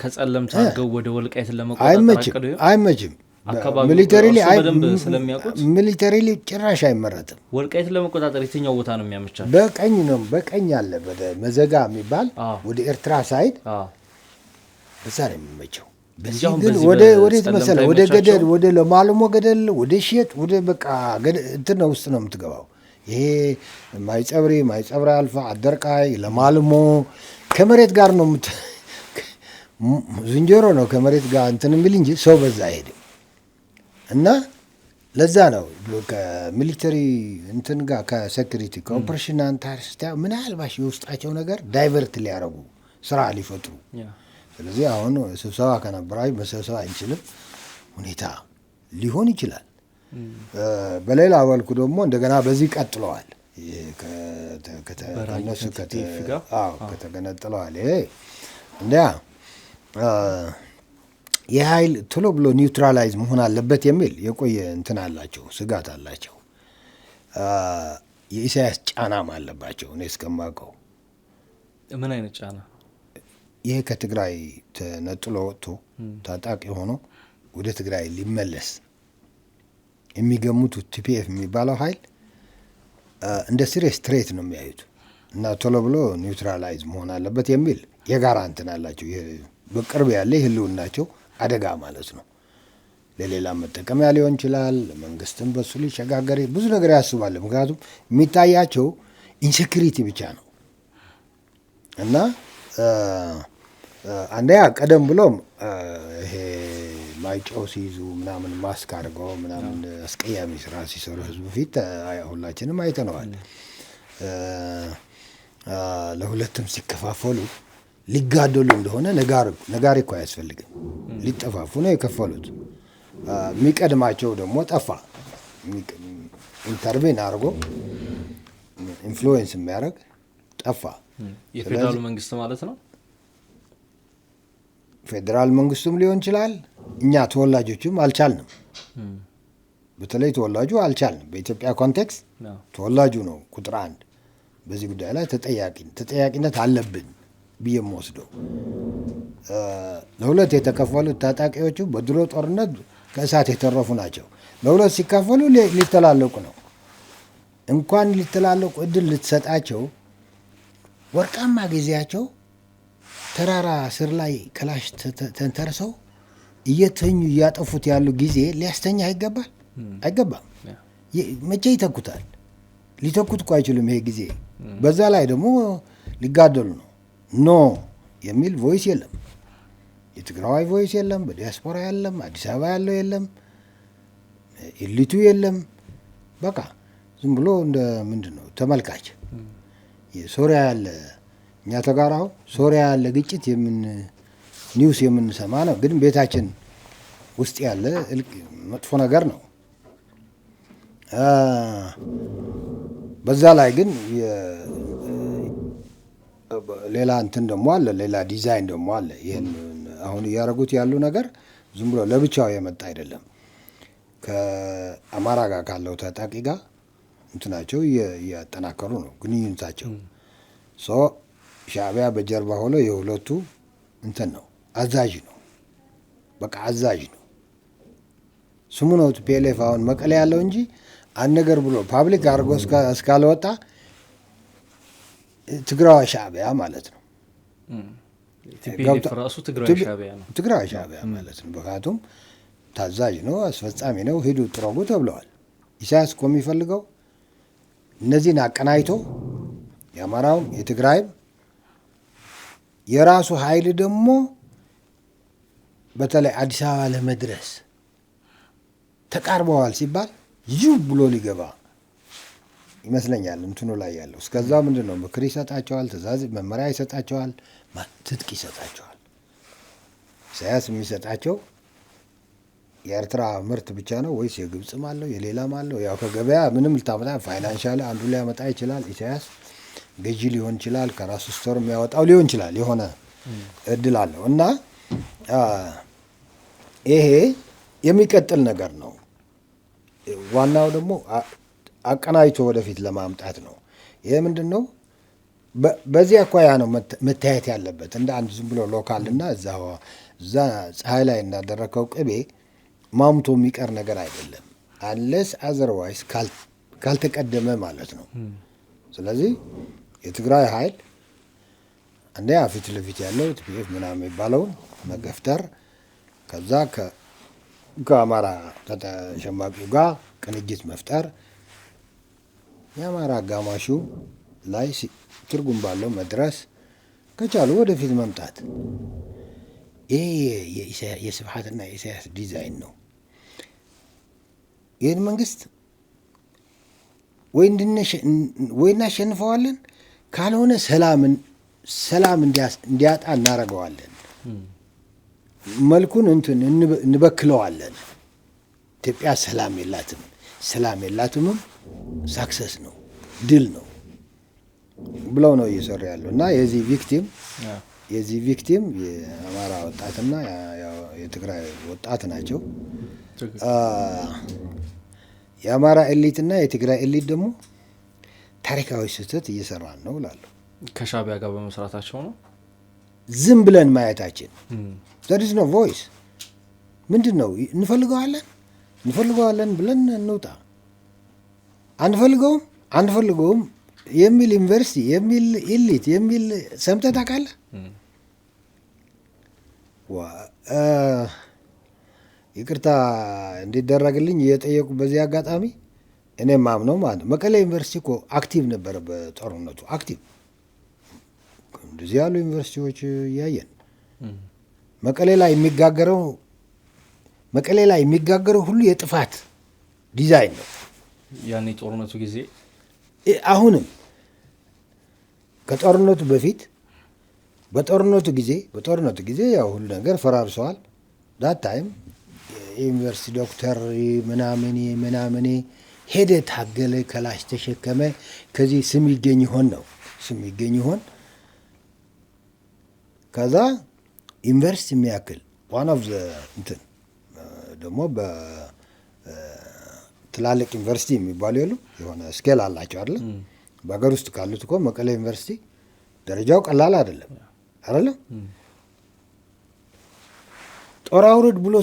ከጸለምት አድርገው ወደ ወልቃይት ለመቆጣጠር አይመችም። ሚሊተሪሊ ጭራሽ አይመረጥም። ወልቃይት ለመቆጣጠር የትኛው ቦታ ነው የሚያመቻል? በቀኝ አለ ወደ መዘጋ የሚባል ወደ ኤርትራ ሳይድ እዛ ነው የሚመቸው። በዚህ ግን ወዴት መሰለህ? ወደ ገደል፣ ወደ ለማልሞ ገደል፣ ወደ ሼጥ፣ ወደ በቃ እንትን ነው ውስጥ ነው የምትገባው። ይሄ ማይጸብሪ አልፋ አደርቃይ ለማልሞ ከመሬት ጋር ነው ዝንጀሮ ነው ከመሬት ጋር እንትን የሚል እንጂ ሰው በዛ አይሄድም። እና ለዛ ነው ከሚሊተሪ እንትን ጋር ከሴኩሪቲ ከኦፕሬሽን አንታር ስታየው ምናልባት የውስጣቸው ነገር ዳይቨርት ሊያደርጉ ስራ ሊፈጥሩ። ስለዚህ አሁን ስብሰባ ከነበራችሁ መሰብሰብ አንችልም ሁኔታ ሊሆን ይችላል። በሌላ መልኩ ደግሞ እንደገና በዚህ ቀጥለዋል። ከነሱ ከተገነጥለዋል። እንዲያ የኃይል ቶሎ ብሎ ኒውትራላይዝ መሆን አለበት የሚል የቆየ እንትን አላቸው፣ ስጋት አላቸው። የኢሳያስ ጫናም አለባቸው። እኔ እስከማውቀው ምን አይነት ጫና? ይሄ ከትግራይ ተነጥሎ ወጥቶ ታጣቂ ሆኖ ወደ ትግራይ ሊመለስ የሚገሙት ቲፒኤፍ የሚባለው ኃይል እንደ ሲሪየስ ትሬት ነው የሚያዩት እና ቶሎ ብሎ ኒውትራላይዝ መሆን አለበት የሚል የጋራ እንትን አላቸው። በቅርብ ያለ ህልውናቸው አደጋ ማለት ነው። ለሌላ መጠቀሚያ ሊሆን ይችላል። መንግስትም በሱ ሊሸጋገር ብዙ ነገር ያስባል። ምክንያቱም የሚታያቸው ኢንሴኩሪቲ ብቻ ነው እና አንደኛ ቀደም ብሎም ይሄ ማይጨው ሲይዙ ምናምን ማስክ አድርገው ምናምን አስቀያሚ ስራ ሲሰሩ ህዝቡ ፊት ሁላችንም አይተነዋል። ለሁለትም ሲከፋፈሉ ሊጋደሉ እንደሆነ ነጋሪ እኮ አያስፈልግም። ሊጠፋፉ ነው የከፈሉት። የሚቀድማቸው ደግሞ ጠፋ። ኢንተርቬን አድርጎ ኢንፍሉዌንስ የሚያደርግ ጠፋ። የፌዴራሉ መንግስት ማለት ነው። ፌዴራል መንግስቱም ሊሆን ይችላል። እኛ ተወላጆችም አልቻልንም። በተለይ ተወላጁ አልቻልንም። በኢትዮጵያ ኮንቴክስት ተወላጁ ነው ቁጥር አንድ በዚህ ጉዳይ ላይ ተጠያቂነት አለብን ብዬ የምወስደው። ለሁለት የተከፈሉት ታጣቂዎቹ በድሮ ጦርነት ከእሳት የተረፉ ናቸው። ለሁለት ሲካፈሉ ሊተላለቁ ነው። እንኳን ሊተላለቁ እድል ልትሰጣቸው ወርቃማ ጊዜያቸው ተራራ ስር ላይ ክላሽ ተንተርሰው እየተኙ እያጠፉት ያሉ ጊዜ ሊያስተኛ አይገባም። መቼ ይተኩታል? ሊተኩት እኮ አይችሉም። ይሄ ጊዜ በዛ ላይ ደግሞ ሊጋደሉ ነው። ኖ የሚል ቮይስ የለም። የትግራዋይ ቮይስ የለም። በዲያስፖራ የለም። አዲስ አበባ ያለው የለም። ኢሊቱ የለም። በቃ ዝም ብሎ እንደ ምንድን ነው ተመልካች። ሶሪያ ያለ እኛ ተጋራው ሶሪያ ያለ ግጭት ኒውስ የምንሰማ ነው፣ ግን ቤታችን ውስጥ ያለ መጥፎ ነገር ነው። በዛ ላይ ግን ሌላ እንትን ደግሞ አለ፣ ሌላ ዲዛይን ደግሞ አለ። ይህን አሁን እያደረጉት ያሉ ነገር ዝም ብሎ ለብቻው የመጣ አይደለም። ከአማራ ጋር ካለው ታጣቂ ጋር እንትናቸው እያጠናከሩ ነው ግንኙነታቸው። ሻዕቢያ በጀርባ ሆኖ የሁለቱ እንትን ነው፣ አዛዥ ነው። በቃ አዛዥ ነው። ስሙ ነው ቲፒኤልኤፍ አሁን መቀሌ ያለው እንጂ አንድ ነገር ብሎ ፓብሊክ አድርጎ እስካልወጣ ትግራዋይ ሻዕቢያ ማለት ነው። ትግራዋይ ሻዕቢያ ማለት ነው። ምክንያቱም ታዛዥ ነው፣ አስፈጻሚ ነው፣ ሂዱ ጥረጉ ተብለዋል። ኢሳያስ እኮ የሚፈልገው እነዚህን አቀናይቶ የአማራውም የትግራይም የራሱ ኃይል ደግሞ በተለይ አዲስ አበባ ለመድረስ ተቃርበዋል ሲባል ይው ብሎ ሊገባ ይመስለኛል እንትኑ ላይ ያለው። እስከዛ ምንድን ነው ምክር ይሰጣቸዋል፣ ትእዛዝ መመሪያ ይሰጣቸዋል፣ ትጥቅ ይሰጣቸዋል። ኢሳያስ የሚሰጣቸው የኤርትራ ምርት ብቻ ነው ወይስ የግብፅም አለው የሌላም አለው? ያው ከገበያ ምንም ልታመጣ ፋይናንሻል አንዱ ሊያመጣ ይችላል። ኢሳያስ ገዢ ሊሆን ይችላል፣ ከራሱ ስቶር የሚያወጣው ሊሆን ይችላል። የሆነ እድል አለው እና ይሄ የሚቀጥል ነገር ነው። ዋናው ደግሞ አቀናጅቶ ወደፊት ለማምጣት ነው። ይሄ ምንድን ነው? በዚህ አኳያ ነው መታየት ያለበት። እንደ አንድ ዝም ብሎ ሎካል እና እዛ ፀሐይ ላይ እንዳደረከው ቅቤ ማምቶ የሚቀር ነገር አይደለም። አንለስ አዘርዋይስ ካልተቀደመ ማለት ነው። ስለዚህ የትግራይ ኃይል አንደኛ ፊት ለፊት ያለው ቲፒኤፍ ምናምን የሚባለውን መገፍተር፣ ከዛ ከአማራ ከተሸማቂው ጋር ቅንጅት መፍጠር፣ የአማራ አጋማሹ ላይ ትርጉም ባለው መድረስ ከቻሉ ወደፊት መምጣት። ይሄ የስብሐትና የኢሳያስ ዲዛይን ነው። ይህን መንግስት ወይ እናሸንፈዋለን፣ ካልሆነ ሰላም እንዲያጣ እናደርገዋለን። መልኩን እንበክለዋለን። ኢትዮጵያ ሰላም የላትምም ሳክሰስ ነው ድል ነው ብለው ነው እየሰሩ ያለው እና የዚህ ቪክቲም የአማራ ወጣትና የትግራይ ወጣት ናቸው። የአማራ ኤሊትና የትግራይ ኤሊት ደግሞ ታሪካዊ ስህተት እየሰራን ነው እላለሁ። ከሻዕቢያ ጋር በመስራታቸው ነው። ዝም ብለን ማየታችን ዘሪዝ ነው ቮይስ ምንድን ነው? እንፈልገዋለን ብለን እንውጣ። አንፈልገውም የሚል ዩኒቨርሲቲ የሚል ኢሊት የሚል ሰምተህ ታውቃለህ? ይቅርታ እንዲደረግልኝ እየጠየቁ በዚህ አጋጣሚ እኔም ማምነው ማለት ነው። መቀሌ ዩኒቨርሲቲ እኮ አክቲቭ ነበረ በጦርነቱ አክቲቭ። እንደዚህ ያሉ ዩኒቨርሲቲዎች እያየን መቀሌ ላይ የሚጋገረው ሁሉ የጥፋት ዲዛይን ነው። ያኔ ጦርነቱ ጊዜ አሁንም ከጦርነቱ በፊት በጦርነቱ ጊዜ ያው ሁሉ ነገር ፈራርሰዋል። ዳት ታይም የዩኒቨርሲቲ ዶክተር ምናምን ሄደ፣ ታገለ፣ ከላሽ ተሸከመ። ከዚህ ስም ይገኝ ይሆን ከዛ ዩኒቨርሲቲ የሚያክል ዋን ኦፍ ዘ እንትን ደግሞ በትላልቅ ዩኒቨርሲቲ የሚባሉ የሉ የሆነ ስኬል አላቸው አይደለ? በሀገር ውስጥ ካሉት እኮ መቀሌ ዩኒቨርሲቲ ደረጃው ቀላል አይደለም። ጦር አውርድ ብሎ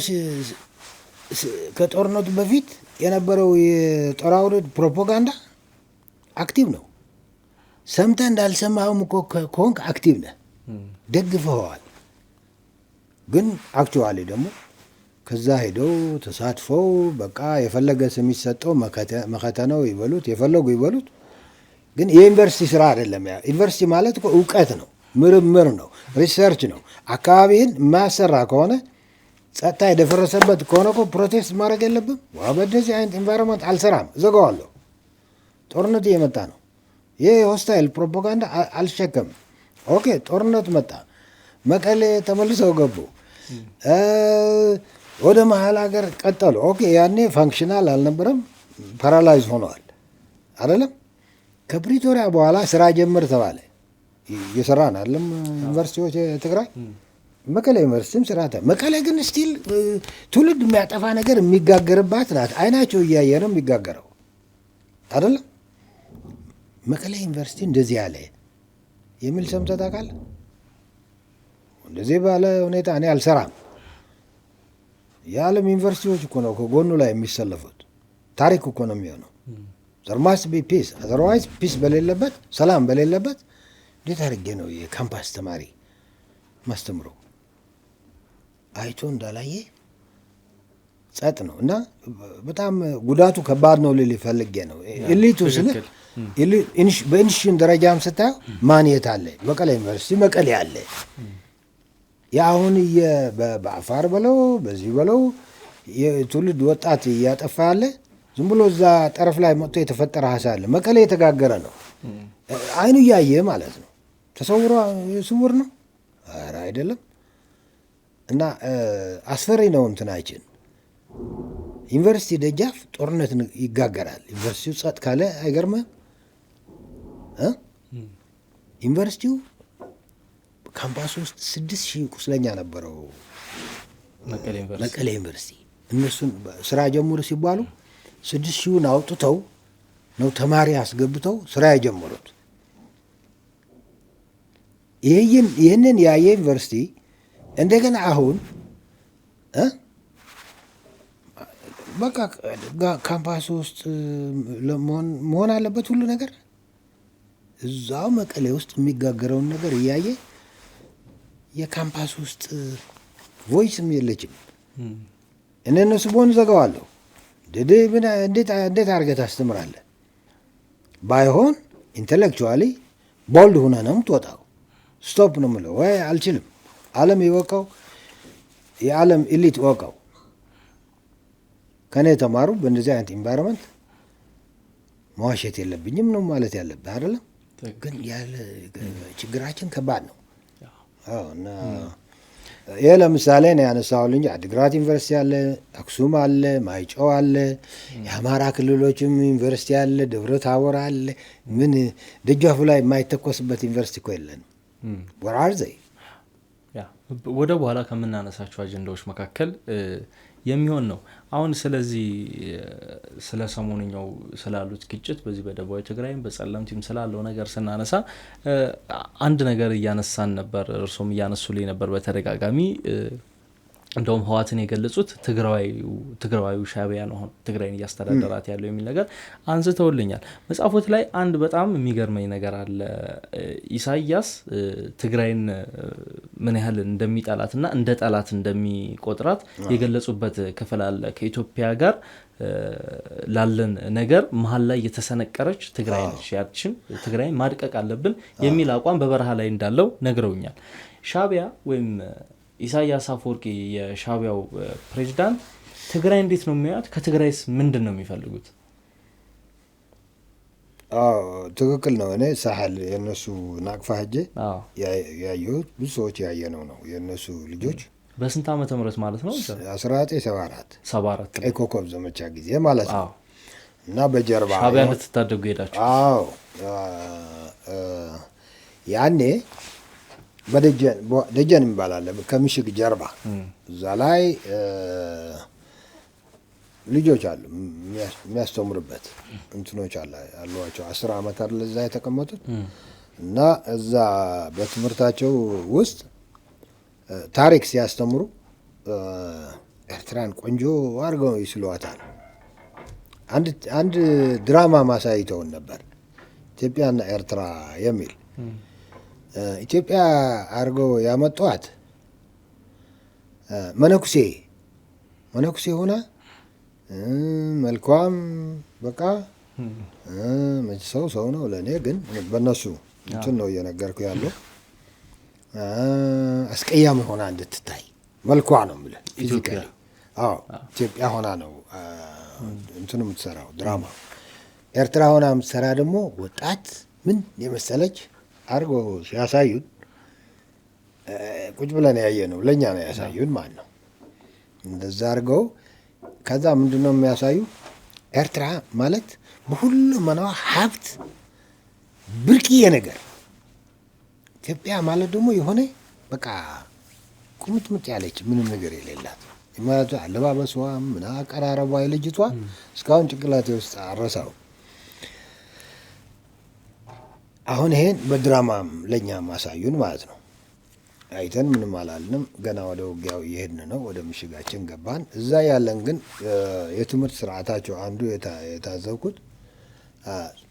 ከጦርነቱ በፊት የነበረው የጦር አውርድ ፕሮፓጋንዳ አክቲቭ ነው። ሰምተህ እንዳልሰማህም እኮ ከሆንክ አክቲቭ ነህ፣ ደግፈኸዋል። ግን አክቹዋሊ ደግሞ ከዛ ሄደው ተሳትፈው በቃ የፈለገ ስም የሚሰጠው መከተ ነው ይበሉት፣ የፈለጉ ይበሉት። ግን የዩኒቨርሲቲ ስራ አይደለም። ዩኒቨርሲቲ ማለት እኮ እውቀት ነው፣ ምርምር ነው፣ ሪሰርች ነው። አካባቢህን የማያሰራ ከሆነ ጸጥታ የደፈረሰበት ከሆነ እኮ ፕሮቴስት ማድረግ የለብም። በደዚህ አይነት ኢንቫይሮንመንት አልሰራም፣ እዘጋዋለሁ። ጦርነት እየመጣ ነው። ይህ ሆስታይል ፕሮፓጋንዳ አልሸከምም። ኦኬ፣ ጦርነት መጣ፣ መቀሌ ተመልሰው ገቡ፣ ወደ መሀል ሀገር ቀጠሉ። ኦኬ፣ ያኔ ፋንክሽናል አልነበረም፣ ፓራላይዝ ሆነዋል አይደለም። ከፕሪቶሪያ በኋላ ስራ ጀምር ተባለ። እየሰራን አይደለም ዩኒቨርሲቲዎች ትግራይ መቀሌ ዩኒቨርሲቲም ስራ መቀሌ ግን ስቲል ትውልድ የሚያጠፋ ነገር የሚጋገርባት ናት። አይናቸው እያየ ነው የሚጋገረው አይደለም። መቀሌ ዩኒቨርሲቲ እንደዚህ ያለ የሚል ሰምተህ ታውቃለህ? እንደዚህ ባለ ሁኔታ እኔ አልሰራም። የዓለም ዩኒቨርሲቲዎች እኮ ነው ከጎኑ ላይ የሚሰለፉት። ታሪክ እኮ ነው የሚሆነው። there must be peace otherwise peace በሌለበት ሰላም በሌለበት እንዴት አድርጌ ነው የካምፓስ ተማሪ ማስተምረው? አይቶ እንዳላየ ጸጥ ነው። እና በጣም ጉዳቱ ከባድ ነው ልል ፈልጌ ነው። ኢሊቱ ስልህ በኢንስቲትዩሽን ደረጃም ስታየው ማን የት አለ? መቀሌ ዩኒቨርሲቲ መቀሌ አለ። የአሁን በአፋር በለው በዚህ በለው የትውልድ ወጣት እያጠፋ ያለ ዝም ብሎ እዛ ጠረፍ ላይ መጥቶ የተፈጠረ ሀሳብ አለ። መቀሌ የተጋገረ ነው። አይኑ እያየ ማለት ነው። ተሰውሮ ስውር ነው? ኧረ አይደለም። እና አስፈሪ ነው እንትናችን። ዩኒቨርሲቲ ደጃፍ ጦርነት ይጋገራል። ዩኒቨርሲቲው ጸጥ ካለ አይገርምም? ዩኒቨርሲቲው ካምፓስ ውስጥ 6,000 ቁስለኛ ነበረው መቀሌ ዩኒቨርሲቲ። እነሱን ስራ ጀምሩ ሲባሉ 6,000ን አውጥተው ነው ተማሪ አስገብተው ስራ የጀመሩት። ይህንን ያየ ዩኒቨርሲቲ እንደገና አሁን በቃ ካምፓስ ውስጥ መሆን አለበት ሁሉ ነገር እዛው መቀሌ ውስጥ የሚጋገረውን ነገር እያየ የካምፓስ ውስጥ ቮይስም የለችም። እነሱ በሆን ዘጋዋለሁ። እንዴት አድርገህ ታስተምራለህ? ባይሆን ኢንቴሌክቹዋሊ ቦልድ ሆነ ነው የምትወጣው። ስቶፕ ነው የምለው ወይ አልችልም። ዓለም ይወቀው፣ የዓለም ኢሊት ወቀው። ከኔ የተማሩ በእንደዚህ አይነት ኢንቫይሮንመንት መዋሸት የለብኝም ነው ማለት ያለብህ አይደለም። ግን ያለ ችግራችን ከባድ ነው። እና ይህ ለምሳሌ ነው ያነሳሁልህ እንጂ አዲግራት ዩኒቨርሲቲ አለ፣ አክሱም አለ፣ ማይጨው አለ፣ የአማራ ክልሎችም ዩኒቨርሲቲ አለ፣ ደብረ ታቦር አለ። ምን ደጃፉ ላይ የማይተኮስበት ዩኒቨርሲቲ እኮ የለንም። ወራር ዘይ ወደ በኋላ ከምናነሳቸው አጀንዳዎች መካከል የሚሆን ነው። አሁን ስለዚህ ስለ ሰሞንኛው ስላሉት ግጭት በዚህ በደቡባዊ ትግራይም በጸለምቲም ስላለው ነገር ስናነሳ አንድ ነገር እያነሳን ነበር። እርሶም እያነሱልኝ ነበር በተደጋጋሚ። እንደውም ህዋትን የገለጹት ትግራዋዩ ሻዕቢያ ነው አሁን ትግራይን እያስተዳደራት ያለው የሚል ነገር አንስተውልኛል። መጽሐፎት ላይ አንድ በጣም የሚገርመኝ ነገር አለ። ኢሳያስ ትግራይን ምን ያህል እንደሚጠላትና እንደ ጠላት እንደሚቆጥራት የገለጹበት ክፍል አለ። ከኢትዮጵያ ጋር ላለን ነገር መሀል ላይ የተሰነቀረች ትግራይ ነች፣ ያችን ትግራይን ማድቀቅ አለብን የሚል አቋም በበረሃ ላይ እንዳለው ነግረውኛል። ሻዕቢያ ወይም ኢሳያስ አፈወርቂ የሻዕቢያው ፕሬዚዳንት ትግራይ እንዴት ነው የሚያዩት? ከትግራይስ ምንድን ነው የሚፈልጉት? ትክክል ነው። እኔ ሳህል የእነሱ ናቅፋ ሄጄ ያየሁት ብዙ ሰዎች ያየነው ነው። የእነሱ ልጆች በስንት ዓመተ ምህረት ማለት ነው? 1974 ቀይ ኮከብ ዘመቻ ጊዜ ማለት ነው። እና በጀርባ ሻዕቢያ ልትታደጉ ሄዳችሁ? አዎ ያኔ በደጀን ይባላል ከምሽግ ጀርባ እዛ ላይ ልጆች አሉ የሚያስተምሩበት እንትኖች አሏቸው። 10 ዓመት አይደል እዛ የተቀመጡት። እና እዛ በትምህርታቸው ውስጥ ታሪክ ሲያስተምሩ ኤርትራን ቆንጆ አድርገው ይስሏታል። አንድ ድራማ ማሳይተውን ነበር ኢትዮጵያና ኤርትራ የሚል። ኢትዮጵያ አድርገው ያመጧት መነኩሴ ሆና መልኳም በቃ ሰው ነው ለእኔ ግን በእነሱ እንትን ነው እየነገርኩ ያለው። አስቀያሚ ሆና እንድትታይ መልኳ ነው የምልህ ፊዚካሊ። ኢትዮጵያ ሆና ነው እንትኑ የምትሰራው ድራማ። ኤርትራ ሆና የምትሰራ ደግሞ ወጣት ምን የመሰለች አርጎ ሲያሳዩን ቁጭ ብለን ያየ ነው። ለእኛ ነው ያሳዩን ማለት ነው። እንደዛ አድርገው ከዛ ምንድን ነው የሚያሳዩ? ኤርትራ ማለት በሁሉም መናዋ ሀብት ብርቅዬ ነገር፣ ኢትዮጵያ ማለት ደግሞ የሆነ በቃ ቁምጥምጥ ያለች ምንም ነገር የሌላት ማለት አለባበሷ ምን አቀራረቧ የልጅቷ እስካሁን ጭንቅላቴ ውስጥ አረሳው። አሁን ይሄን በድራማም ለእኛም ማሳዩን ማለት ነው። አይተን ምንም አላልንም። ገና ወደ ውጊያው እየሄድን ነው። ወደ ምሽጋችን ገባን። እዛ ያለን ግን የትምህርት ስርዓታቸው አንዱ የታዘብኩት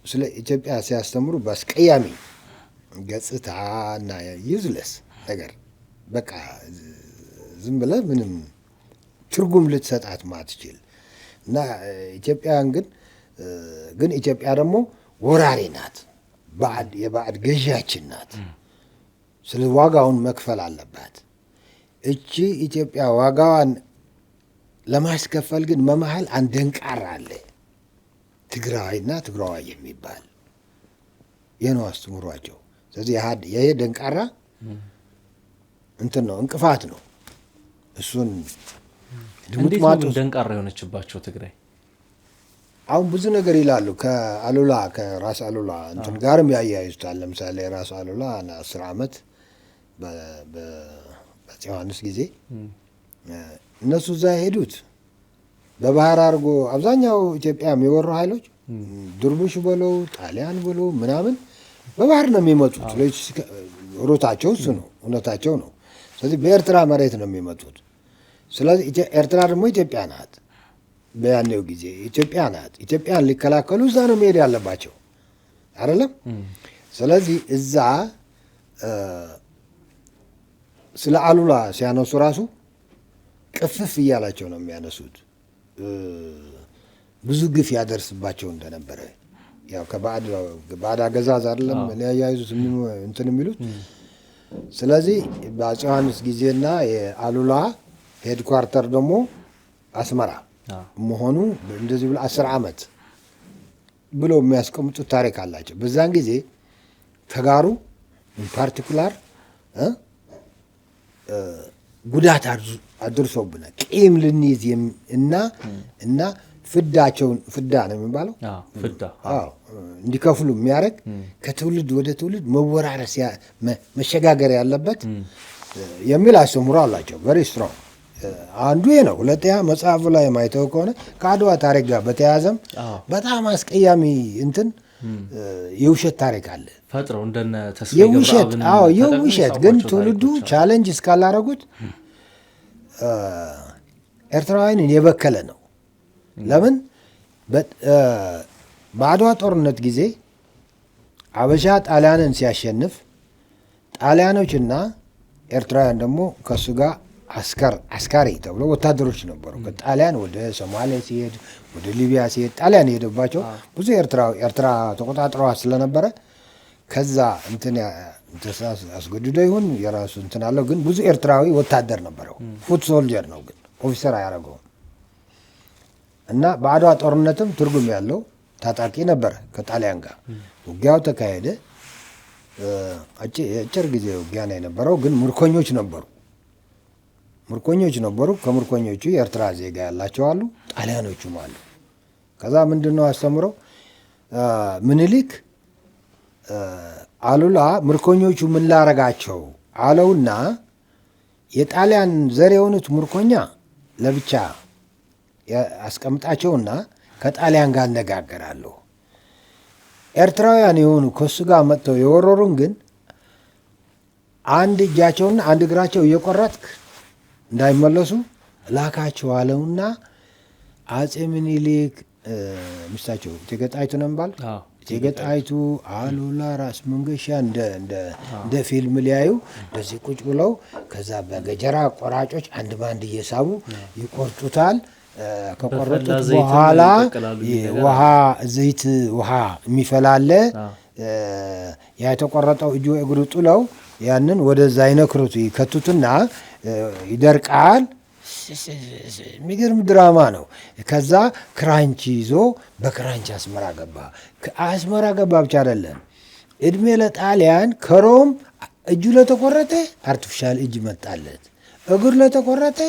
ስለ ኢትዮጵያ ሲያስተምሩ በአስቀያሚ ገጽታ እና ዩዝለስ ነገር በቃ ዝም ብለህ ምንም ትርጉም ልትሰጣት ማትችል እና ኢትዮጵያን ግን ኢትዮጵያ ደግሞ ወራሪ ናት፣ የባዕድ ገዣችን ናት። ስለ ዋጋውን መክፈል አለባት። እቺ ኢትዮጵያ ዋጋዋን ለማስከፈል ግን መመሀል አንድ ደንቃራ አለ፣ ትግራዋይና ትግራዋይ የሚባል ይህ ነው አስተምሯቸው። ስለዚህ ይሄ ደንቃራ እንትን ነው፣ እንቅፋት ነው። እሱን እንዴት ነው ደንቃራ የሆነችባቸው ትግራይ? አሁን ብዙ ነገር ይላሉ። ከራስ አሉላ እንትን ጋርም ያያይዙታል። ለምሳሌ ራስ አሉላ 10 ዓመት በአፄ ዮሐንስ ጊዜ እነሱ እዛ የሄዱት በባህር አድርጎ አብዛኛው ኢትዮጵያ የሚወሩ ኃይሎች ድርቡሽ በለው ጣሊያን በለው ምናምን በባህር ነው የሚመጡት። ሩታቸው እሱ ነው፣ እውነታቸው ነው። ስለዚህ በኤርትራ መሬት ነው የሚመጡት። ስለዚህ ኤርትራ ደግሞ ኢትዮጵያ ናት። በያኔው ጊዜ ኢትዮጵያ ናት። ኢትዮጵያን ሊከላከሉ እዛ ነው መሄድ ያለባቸው አይደለም። ስለዚህ እዛ ስለ አሉላ ሲያነሱ ራሱ ቅፍፍ እያላቸው ነው የሚያነሱት። ብዙ ግፍ ያደርስባቸው እንደነበረ ያው ከባዕድ አገዛዝ አይደለም ሊያያይዙት እንትን የሚሉት። ስለዚህ በአፄ ዮሐንስ ጊዜና የአሉላ ሄድኳርተር ደግሞ አስመራ መሆኑ እንደዚህ ብሎ 10 ዓመት ብሎ የሚያስቀምጡት ታሪክ አላቸው። በዛን ጊዜ ተጋሩ ፓርቲኩላር ጉዳት አድርሶብናል። ቂም ልንይዝ እና ፍዳ ነው የሚባለው እንዲከፍሉ የሚያደርግ ከትውልድ ወደ ትውልድ መወራረስ መሸጋገር ያለበት የሚል አስተምሮ አላቸው። ቨሪ ስትሮንግ አንዱ ነው። ሁለተኛ መጽሐፉ ላይ ማይተው ከሆነ ከአድዋ ታሪክ ጋር በተያያዘም በጣም አስቀያሚ እንትን የውሸት ታሪክ አለ ፈጥረው እንደነ ተስፋ የውሸት ግን ትውልዱ ቻሌንጅ እስካላረጉት ኤርትራውያንን የበከለ ነው። ለምን በአድዋ ጦርነት ጊዜ አበሻ ጣሊያንን ሲያሸንፍ ጣሊያኖችና ኤርትራውያን ደግሞ ከእሱ ጋር አስካሪ ተብሎ ወታደሮች ነበሩ። ከጣሊያን ወደ ሶማሊያ ሲሄድ ወደ ሊቢያ ሲሄድ ጣሊያን የሄደባቸው ብዙ ኤርትራ ተቆጣጥረዋል ስለነበረ ከዛ እንትን አስገድዶ ይሁን የራሱ እንትን አለው። ግን ብዙ ኤርትራዊ ወታደር ነበረው። ፉት ሶልጀር ነው ግን ኦፊሰር አያደረገውም። እና በአድዋ ጦርነትም ትርጉም ያለው ታጣቂ ነበረ። ከጣሊያን ጋር ውጊያው ተካሄደ። አጭር ጊዜ ውጊያ ነው የነበረው። ግን ምርኮኞች ነበሩ። ከምርኮኞቹ የኤርትራ ዜጋ ያላቸው አሉ፣ ጣሊያኖቹም አሉ። ከዛ ምንድን ነው አስተምረው ምኒልክ አሉላ ምርኮኞቹ ምን ላረጋቸው አለውና የጣሊያን ዘር የሆኑት ምርኮኛ ለብቻ አስቀምጣቸውና ከጣሊያን ጋር አነጋገራለሁ። ኤርትራውያን የሆኑ ከሱ ጋር መጥተው የወረሩን ግን አንድ እጃቸውና አንድ እግራቸው እየቆረጥክ እንዳይመለሱ ላካቸው አለውና አፄ ምኒልክ ሚስታቸው እቴጌ ጣይቱ ነው የሚባል እቴጌ ጣይቱ አሉላ ራስ መንገሻ እንደ ፊልም ሊያዩ እንደዚህ ቁጭ ብለው ከዛ በገጀራ ቆራጮች አንድ ባንድ እየሳቡ ይቆርጡታል። ከቆረጡት በኋላ ዘይት ውሃ የሚፈላለ ያ የተቆረጠው እጁ እግሩ ጥለው ያንን ወደዛ ይነክሩት ይከቱትና ይደርቃል። የሚገርም ድራማ ነው። ከዛ ክራንች ይዞ በክራንች አስመራ ገባ ብቻ አይደለም፣ እድሜ ለጣሊያን ከሮም እጁ ለተቆረጠ አርቲፊሻል እጅ መጣለት፣ እግር ለተቆረጠ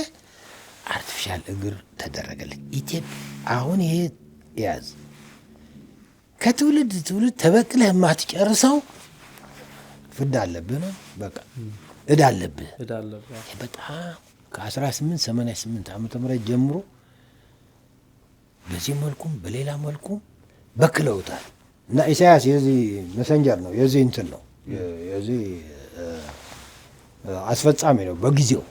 አርቲፊሻል እግር ተደረገለት። ኢትዮጵያ አሁን ይሄ ያዝ ከትውልድ ትውልድ ተበቅለህ የማትጨርሰው ፍዳ አለብህ ነው። በቃ እዳ አለብህ። በጣም ከ1888 ዓመተ ምህረት ጀምሮ በዚህ መልኩም በሌላ መልኩም በክለውታል። እና ኢሳያስ የዚህ መሰንጀር ነው፣ የዚህ እንትን ነው፣ የዚህ አስፈጻሚ ነው በጊዜው።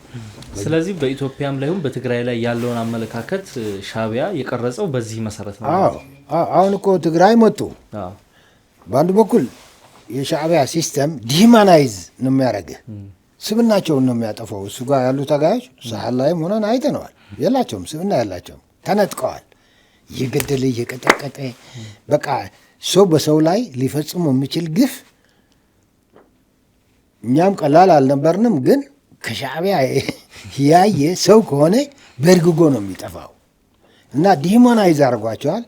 ስለዚህ በኢትዮጵያም ላይም በትግራይ ላይ ያለውን አመለካከት ሻዕቢያ የቀረጸው በዚህ መሰረት ነው። አሁን እኮ ትግራይ መጡ። በአንድ በኩል የሻዕቢያ ሲስተም ዲማናይዝ ነው የሚያደርግህ፣ ስብናቸውን ነው የሚያጠፋው። እሱ ጋር ያሉ ታጋዮች ሳህል ላይም ሆነን አይተነዋል። የላቸውም ስብና ያላቸውም ተነጥቀዋል። እየገደለ እየቀጠቀጠ በቃ ሰው በሰው ላይ ሊፈጽሙ የሚችል ግፍ እኛም ቀላል አልነበርንም። ግን ከሻዕቢያ ያየ ሰው ከሆነ በእርግጎ ነው የሚጠፋው እና ዲሞናይዝ አድርጓቸዋል።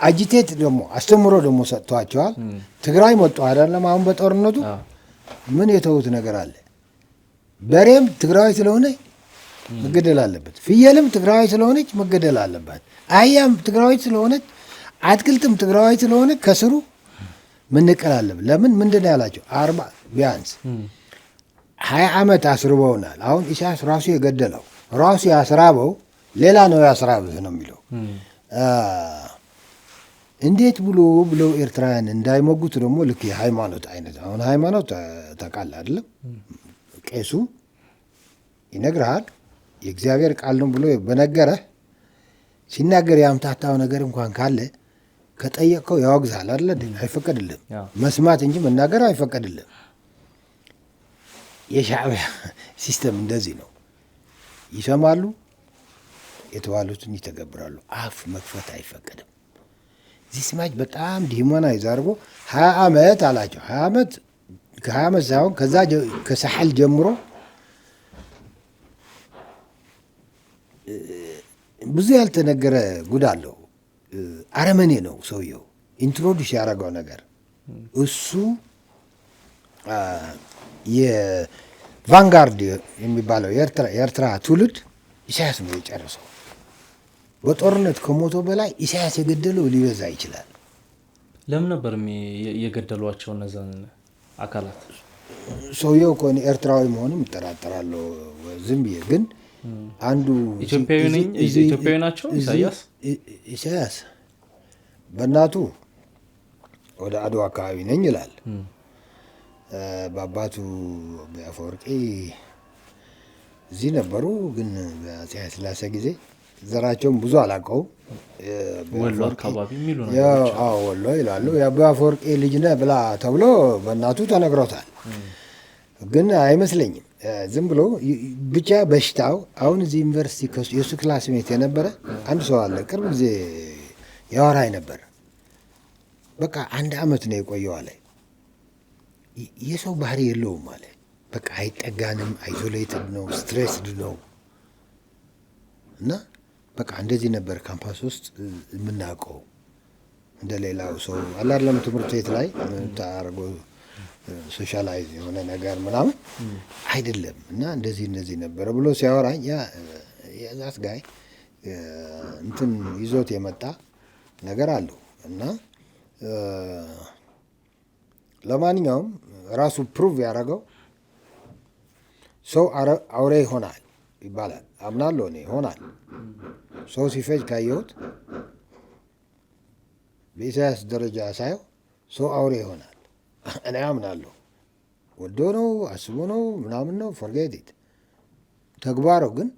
አጂቴት ደግሞ አስተምሮ ደግሞ ሰጥቷቸዋል። ትግራይ መጡ አይደለም። አሁን በጦርነቱ ምን የተዉት ነገር አለ? በሬም ትግራዊ ስለሆነ መገደል አለበት። ፍየልም ትግራዊ ስለሆነች መገደል አለባት። አህያም ትግራዊ ስለሆነች፣ አትክልትም ትግራዊ ስለሆነ ከስሩ ምንቀል አለብን። ለምን ምንድን ነው ያላቸው? 40 ቢያንስ 20 ዓመት አስርበውናል። አሁን ኢሳያስ ራሱ የገደለው ራሱ ያስራበው ሌላ ነው ያስራብህ ነው የሚለው። እንዴት ብለው ኤርትራውያን እንዳይሞጉት ደግሞ ልክ የሃይማኖት አይነት አሁን ሃይማኖት ታውቃለህ አይደለም? ቄሱ ይነግርሃል የእግዚአብሔር ቃል ነው ብሎ በነገረህ ሲናገር ያምታታው ነገር እንኳን ካለ ከጠየቅከው ያወግዛል አይደለ? አይፈቀድልም መስማት እንጂ መናገር አይፈቀድልም። የሻዕቢያ ሲስተም እንደዚህ ነው። ይሰማሉ፣ የተባሉትን ይተገብራሉ። አፍ መክፈት አይፈቀድም። እዚህ ስማች በጣም ዲሞናይዝ አድርጎ 20 ዓመት አላቸው። 20 ዓመት ከ20 ዓመት ሳይሆን ከዛ ከሳሕል ጀምሮ ብዙ ያልተነገረ ጉድ አለው። አረመኔ ነው ሰውየው። ኢንትሮዲስ ያደረገው ነገር እሱ የቫንጋርድ የሚባለው የኤርትራ ትውልድ ኢሳያስ ነው የጨረሰው። በጦርነት ከሞቶ በላይ ኢሳያስ የገደለው ሊበዛ ይችላል። ለምን ነበር የገደሏቸው እነዛን አካላት? ሰውየው ከሆነ ኤርትራዊ መሆኑም እጠራጠራለሁ ዝም ብዬ። ግን አንዱ ኢትዮጵያዊ ናቸው። ኢሳያስ በእናቱ ወደ አድዋ አካባቢ ነኝ ይላል። በአባቱ በአፈወርቂ እዚህ ነበሩ። ግን በአፄ ኃይለ ሥላሴ ጊዜ ዘራቸውን ብዙ አላውቀውም። ወሎ አካባቢ የሚሉ ወሎ ይላሉ። በአፈወርቂ ልጅ ነህ ብላ ተብሎ በእናቱ ተነግሮታል። ግን አይመስለኝም። ዝም ብሎ ብቻ በሽታው አሁን እዚህ ዩኒቨርሲቲ የእሱ ክላስሜት የነበረ አንድ ሰው አለ። ቅርብ ጊዜ ያወራኝ ነበር። በቃ 1 ዓመት ነው የቆየው አለ። የሰው ባህሪ የለውም አለ። በቃ አይጠጋንም፣ አይዞሌትድ ነው፣ ስትሬስድ ነው እና በቃ እንደዚህ ነበር ካምፓስ ውስጥ የምናውቀው። እንደ ሌላው ሰው አላለም ትምህርት ቤት ላይ ታርጎ ሶሻላይዝ የሆነ ነገር ምናምን አይደለም። እና እንደዚህ ነበረ ብሎ ሲያወራኝ የዛት ጋይ እንትን ይዞት የመጣ ነገር አለው። እና ለማንኛውም ራሱ ፕሩቭ ያደረገው ሰው አውሬ ይሆናል ይባላል። አምናለሁ እኔ ይሆናል። ሰው ሲፈጅ ካየሁት በኢሳያስ ደረጃ ሳየው ሰው አውሬ ይሆናል እኔ አምናለሁ። ወዶ ነው አስቦ ነው ምናምን ነው ፎርጌት ኢት። ተግባሩ ግን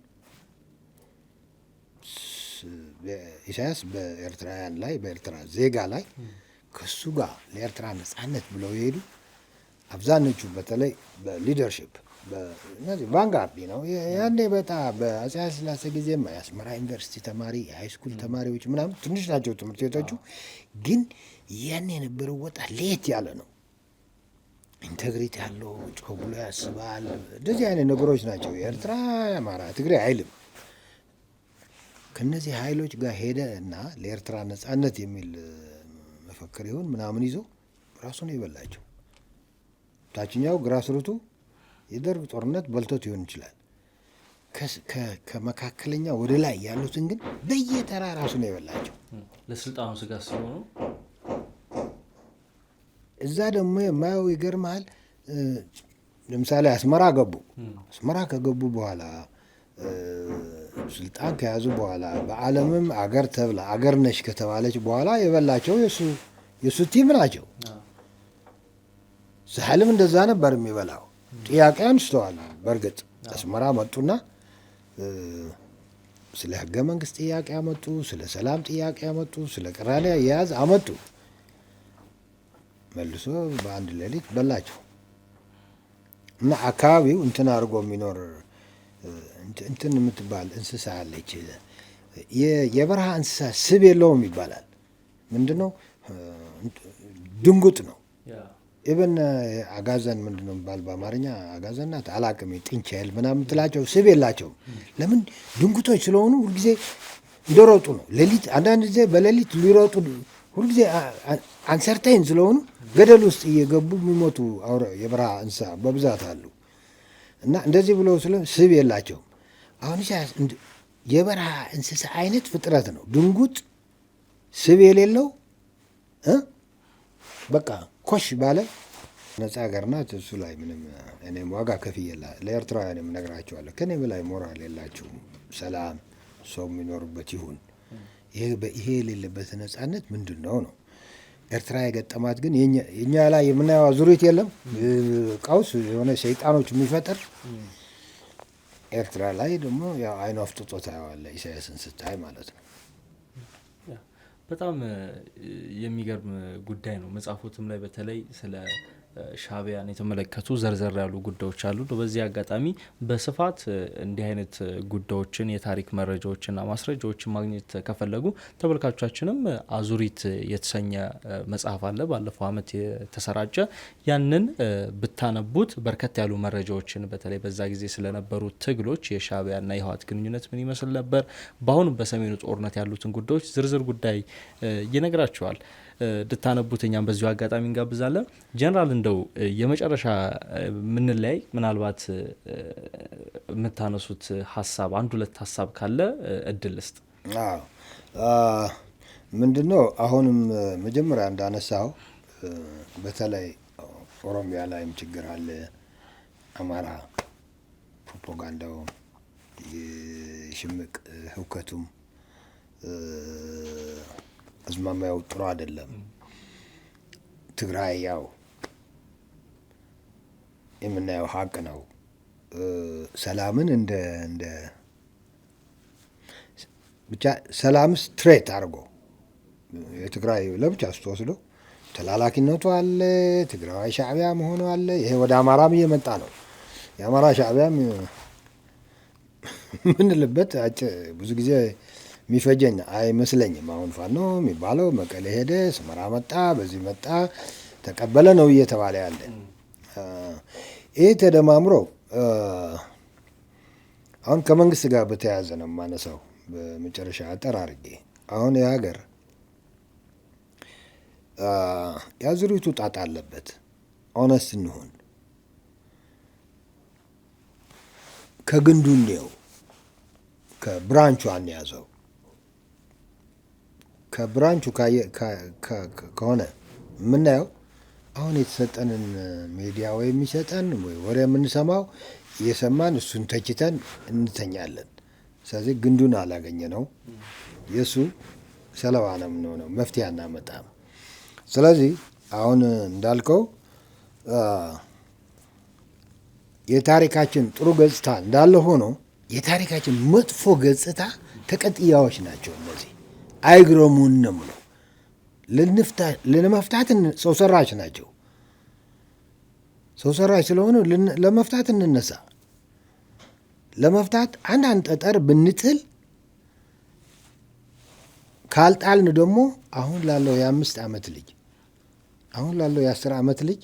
ኢሳያስ በኤርትራውያን ላይ በኤርትራ ዜጋ ላይ ከሱ ጋር ለኤርትራ ነጻነት ብለው የሄዱ አብዛኞቹ በተለይ በሊደርሽፕ እነዚህ ቫንጋርድ ነው። ያኔ በጣም በአፄ ኃይለ ሥላሴ ጊዜም የአስመራ ዩኒቨርሲቲ ተማሪ የሃይስኩል ተማሪዎች ምናምን ትንሽ ናቸው ትምህርት ቤቶቹ። ግን ያኔ የነበረው ወጣት ለየት ያለ ነው። ኢንቴግሪቲ ያለው ጮህ ብሎ ያስባል። እንደዚህ አይነት ነገሮች ናቸው። የኤርትራ አማራ፣ ትግሬ አይልም። ከነዚህ ኃይሎች ጋር ሄደ እና ለኤርትራ ነጻነት የሚል መፈክር ይሁን ምናምን ይዞ ራሱ ነው የበላቸው። ታችኛው ግራስሩቱ የደርግ ጦርነት በልቶት ይሆን ይችላል። ከመካከለኛ ወደ ላይ ያሉትን ግን በየተራ ራሱ ነው የበላቸው። ለስልጣኑ ስጋት ሲሆኑ እዛ ደግሞ የማየው ይገርምሃል። ለምሳሌ አስመራ ገቡ። አስመራ ከገቡ በኋላ ስልጣን ከያዙ በኋላ በዓለምም አገር ተብላ አገር ነሽ ከተባለች በኋላ የበላቸው የሱ ቲም ናቸው። ሳህልም እንደዛ ነበር የሚበላው። ጥያቄ አንስተዋል። በእርግጥ አስመራ መጡና ስለ ህገ መንግስት ጥያቄ አመጡ፣ ስለ ሰላም ጥያቄ አመጡ፣ ስለ ቅራኔ አያያዝ አመጡ። መልሶ በአንድ ሌሊት በላቸው እና አካባቢው እንትን አድርጎ የሚኖር እንትን የምትባል እንስሳ አለች። የበረሃ እንስሳ ስብ የለውም ይባላል። ምንድነው? ድንጉጥ ነው። ኢቨን አጋዘን ምንድነው የሚባል በአማርኛ አጋዘን ናት አላቅም። ጥንቸል ምናምን የምትላቸው ስብ የላቸውም። ለምን? ድንጉጦች ስለሆኑ ሁልጊዜ እንደሮጡ ነው። ሌሊት አንዳንድ ጊዜ በሌሊት ሊሮጡ ሁልጊዜ አንሰርታይን ስለሆኑ ገደል ውስጥ እየገቡ የሚሞቱ የበረሃ እንስሳ በብዛት አሉ። እና እንደዚህ ብለው ስብ የላቸውም። አሁን የበረሃ እንስሳ አይነት ፍጥረት ነው ድንጉጥ፣ ስብ የሌለው በቃ ኮሽ ባለ ነፃ ሀገር ናት። እሱ ላይ ምንም እኔም ዋጋ ከፍዬላ ለኤርትራውያንም እነግራቸዋለሁ። ከኔ በላይ ሞራል የላችሁም። ሰላም ሰው የሚኖርበት ይሁን። ይሄ የሌለበት ነፃነት ምንድን ነው ነው? ኤርትራ የገጠማት ግን የኛ ላይ የምናየው አዙሪት የለም ቀውስ የሆነ ሰይጣኖች የሚፈጥር ኤርትራ ላይ ደግሞ ያው አይኑ አፍጥጦ ታየዋለህ ኢሳያስን ስታይ ማለት ነው። በጣም የሚገርም ጉዳይ ነው። መጽሐፎትም ላይ በተለይ ስለ ሻዕቢያን የተመለከቱ ዘርዘር ያሉ ጉዳዮች አሉ። በዚህ አጋጣሚ በስፋት እንዲህ አይነት ጉዳዮችን የታሪክ መረጃዎችና ማስረጃዎችን ማግኘት ከፈለጉ ተመልካቾቻችንም አዙሪት የተሰኘ መጽሐፍ አለ ባለፈው ዓመት የተሰራጨ። ያንን ብታነቡት በርከት ያሉ መረጃዎችን በተለይ በዛ ጊዜ ስለነበሩ ትግሎች የሻዕቢያና የህወሓት ግንኙነት ምን ይመስል ነበር፣ በአሁኑ በሰሜኑ ጦርነት ያሉትን ጉዳዮች ዝርዝር ጉዳይ ይነግራቸዋል። እንድታነቡት እኛም በዚሁ አጋጣሚ እንጋብዛለን። ጀነራል እንደው የመጨረሻ ምንለያይ ምናልባት የምታነሱት ሀሳብ አንድ ሁለት ሀሳብ ካለ እድል ልስጥ። ምንድነው አሁንም መጀመሪያ እንዳነሳው በተለይ ኦሮሚያ ላይም ችግር አለ። አማራ ፕሮፓጋንዳው የሽምቅ ህውከቱም አዝማሚያው ጥሩ አይደለም። ትግራይ ያው የምናየው ሀቅ ነው። ሰላምን እንደ ብቻ ሰላም ስትሬት አድርጎ የትግራይ ለብቻ ስትወስዶ ተላላኪነቱ አለ፣ ትግራዋይ ሻዕቢያ መሆኑ አለ። ይሄ ወደ አማራም እየመጣ ነው። የአማራ ሻዕቢያም ምንልበት ብዙ ጊዜ የሚፈጀኝ አይመስለኝም። አሁን ፋኖ የሚባለው መቀሌ ሄደ፣ ስመራ መጣ፣ በዚህ መጣ፣ ተቀበለ ነው እየተባለ ያለ። ይህ ተደማምሮ አሁን ከመንግስት ጋር በተያያዘ ነው የማነሳው። በመጨረሻ አጠር አድርጌ አሁን የሀገር የአዙሪቱ ጣጣ አለበት። ኦነስት እንሆን፣ ከግንዱ እንየው፣ ከብራንቹ አንያዘው። ከብራንቹ ከሆነ የምናየው አሁን የተሰጠንን ሚዲያ ወይ የሚሰጠን ወይ ወሬ የምንሰማው እየሰማን እሱን ተችተን እንተኛለን። ስለዚህ ግንዱን አላገኘ ነው፣ የእሱ ሰለባ ነው የምንሆነው፣ መፍትሄ አናመጣም። ስለዚህ አሁን እንዳልከው የታሪካችን ጥሩ ገጽታ እንዳለ ሆኖ የታሪካችን መጥፎ ገጽታ ተቀጥያዎች ናቸው እነዚህ። አይግረሙን ነው የምለው። ለመፍታት ሰው ሰራሽ ናቸው። ሰው ሰራሽ ስለሆኑ ለመፍታት እንነሳ። ለመፍታት አንዳንድ ጠጠር ብንጥል ካልጣልን ደግሞ አሁን ላለው የ5 ዓመት ልጅ አሁን ላለው የ10 ዓመት ልጅ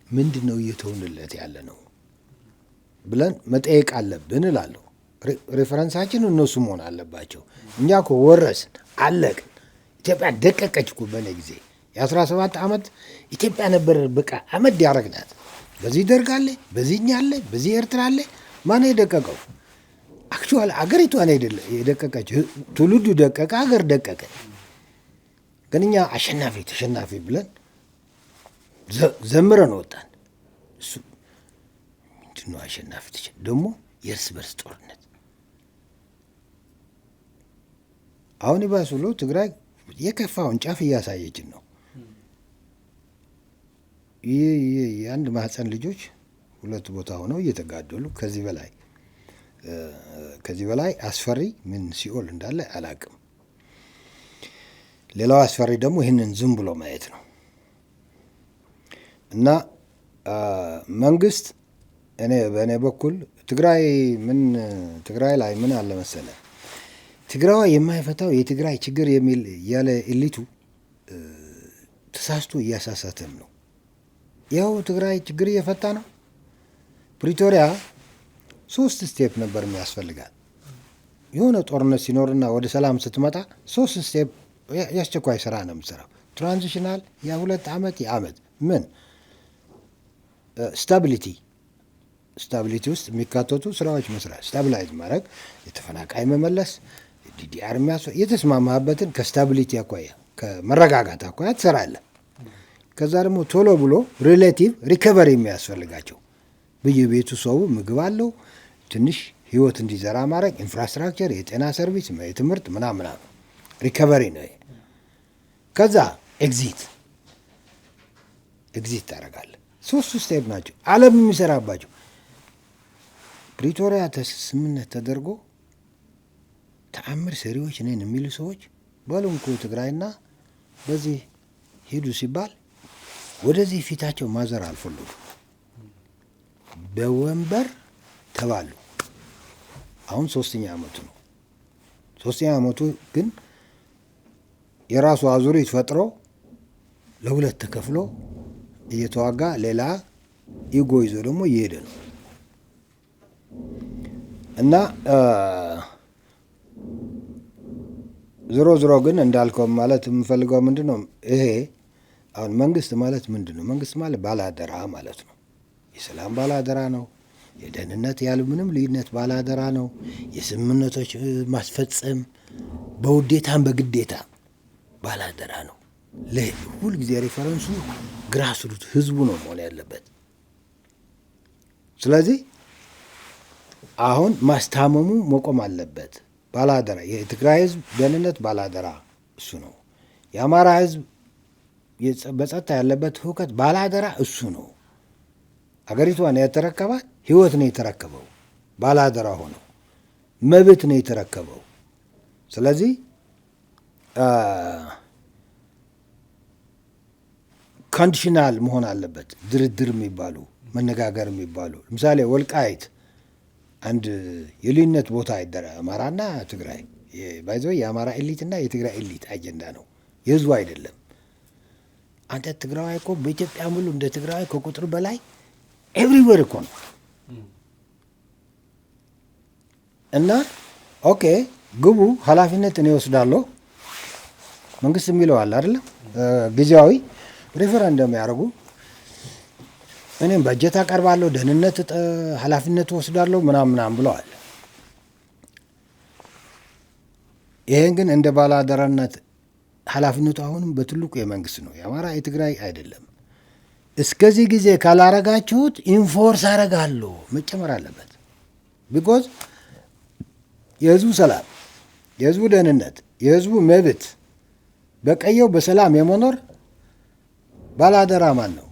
ምንድን ነው እየተውንለት ያለ ነው ብለን መጠየቅ አለብን እላለሁ። ሬፈረንሳችን እነሱ መሆን አለባቸው። እኛ እኮ ወረስን፣ አለቅን። ኢትዮጵያ ደቀቀች እኮ በእኔ ጊዜ የ17 ዓመት ኢትዮጵያ ነበር በቃ አመድ ያረግናት። በዚህ ደርግ አለ፣ በዚህ እኛ አለ፣ በዚህ ኤርትራ አለ። ማን የደቀቀው? አክቹዋሊ አገሪቷ ነው የደቀቀች። ትውልዱ ደቀቀ፣ አገር ደቀቀ። ግን እኛ አሸናፊ ተሸናፊ ብለን ዘምረን ወጣን። እሱ ምንድን ነው አሸናፊ ደግሞ የእርስ በርስ ጦርነት። አሁን ይባስ ብሎ ትግራይ የከፋውን ጫፍ እያሳየችን ነው። ይህ የአንድ ማህፀን ልጆች 2 ቦታ ሆነው እየተጋደሉ ከዚህ በላይ ከዚህ በላይ አስፈሪ ምን ሲኦል እንዳለ አላቅም። ሌላው አስፈሪ ደግሞ ይህንን ዝም ብሎ ማየት ነው እና መንግስት በእኔ በኩል ትግራይ ላይ ምን አለ መሰለ፣ ትግራይ የማይፈታው የትግራይ ችግር የሚል ያለ ኢሊቱ ተሳስቶ እያሳሳተም ነው። ያው ትግራይ ችግር እየፈታ ነው። ፕሪቶሪያ 3 ስቴፕ ነበር የሚያስፈልጋል። የሆነ ጦርነት ሲኖርና ወደ ሰላም ስትመጣ 3 ስቴፕ የአስቸኳይ ስራ ነው የምትሰራው። ትራንዚሽናል፣ የ2 ዓመት የዓመት ምን ስታቢሊቲ ውስጥ የሚካተቱ ስራዎች መስራት፣ ስታቢላይዝ ማድረግ፣ የተፈናቃይ መመለስ፣ ዲዲአር የተስማማበትን ከስታቢሊቲ አኳያ ከመረጋጋት አኳያ ትሰራለህ። ከዛ ደግሞ ቶሎ ብሎ ሪሌቲቭ ሪከቨሪ የሚያስፈልጋቸው በየቤቱ ሰው ምግብ አለው ትንሽ ህይወት እንዲዘራ ማድረግ፣ ኢንፍራስትራክቸር፣ የጤና ሰርቪስ፣ የትምህርት ምናምን ሪከቨሪ ነው። ከዛ ኤግዚት ታደርጋለህ። 3 ስቴፕ ናቸው ዓለም የሚሰራባቸው። ፕሪቶሪያ ስምምነት ተደርጎ ተአምር ሰሪዎች ነን የሚሉ ሰዎች በሉንኩ ትግራይና በዚህ ሂዱ ሲባል ወደዚህ ፊታቸው ማዘር አልፈለጉ፣ በወንበር ተባሉ። አሁን 3ኛ ዓመቱ ነው። 3ኛ ዓመቱ ግን የራሱ አዙሪት ፈጥሮ ለ2 ተከፍሎ እየተዋጋ ሌላ ኢጎ ይዞ ደግሞ እየሄደ ነው እና ዞሮ ግን እንዳልከው ማለት የምፈልገው ምንድን ነው፣ ይሄ አሁን መንግስት ማለት ምንድን ነው? መንግስት ማለት ባላደራ ማለት ነው። የሰላም ባላደራ ነው። የደህንነት ያለ ምንም ልዩነት ባላደራ ነው። የስምምነቶች ማስፈጸም በውዴታም በግዴታ ባላደራ ነው። ሁል ጊዜ ሬፈረንሱ ግራስሩት ህዝቡ ነው መሆን ያለበት። ስለዚህ አሁን ማስታመሙ መቆም አለበት። ባላደራ የትግራይ ህዝብ ደህንነት ባላደራ እሱ ነው። የአማራ ህዝብ በጸጥታ ያለበት ሁከት ባላደራ እሱ ነው። አገሪቷን የተረከባት ህይወት ነው የተረከበው፣ ባላደራ ሆነው መብት ነው የተረከበው። ስለዚህ ኮንዲሽናል መሆን አለበት። ድርድር የሚባሉ መነጋገር የሚባሉ ለምሳሌ ወልቃይት አንድ የልዩነት ቦታ አይደረ አማራና ትግራይ ባይዘው የአማራ ኤሊትና የትግራይ ኤሊት አጀንዳ ነው፣ የህዝቡ አይደለም። አንተ ትግራዋይ እኮ በኢትዮጵያ ሙሉ እንደ ትግራዋይ ከቁጥር በላይ ኤቭሪዌር እኮ ነው። እና ኦኬ ግቡ፣ ኃላፊነት እኔ ወስዳለሁ። መንግስት የሚለው አለ አይደለም፣ ጊዜያዊ ሪፈረንደም ያደርጉ፣ እኔም በጀት አቀርባለሁ፣ ደህንነት ኃላፊነት ወስዳለሁ ምናምን ብለዋል። ይሄን ግን እንደ ባላደራነት ኃላፊነቱ አሁንም በትልቁ የመንግስት ነው፣ የአማራ የትግራይ አይደለም። እስከዚህ ጊዜ ካላረጋችሁት ኢንፎርስ አረጋለሁ መጨመር አለበት። ቢኮዝ የህዝቡ ሰላም፣ የህዝቡ ደህንነት፣ የህዝቡ መብት በቀየው በሰላም የመኖር ባላደራ ማን ነው?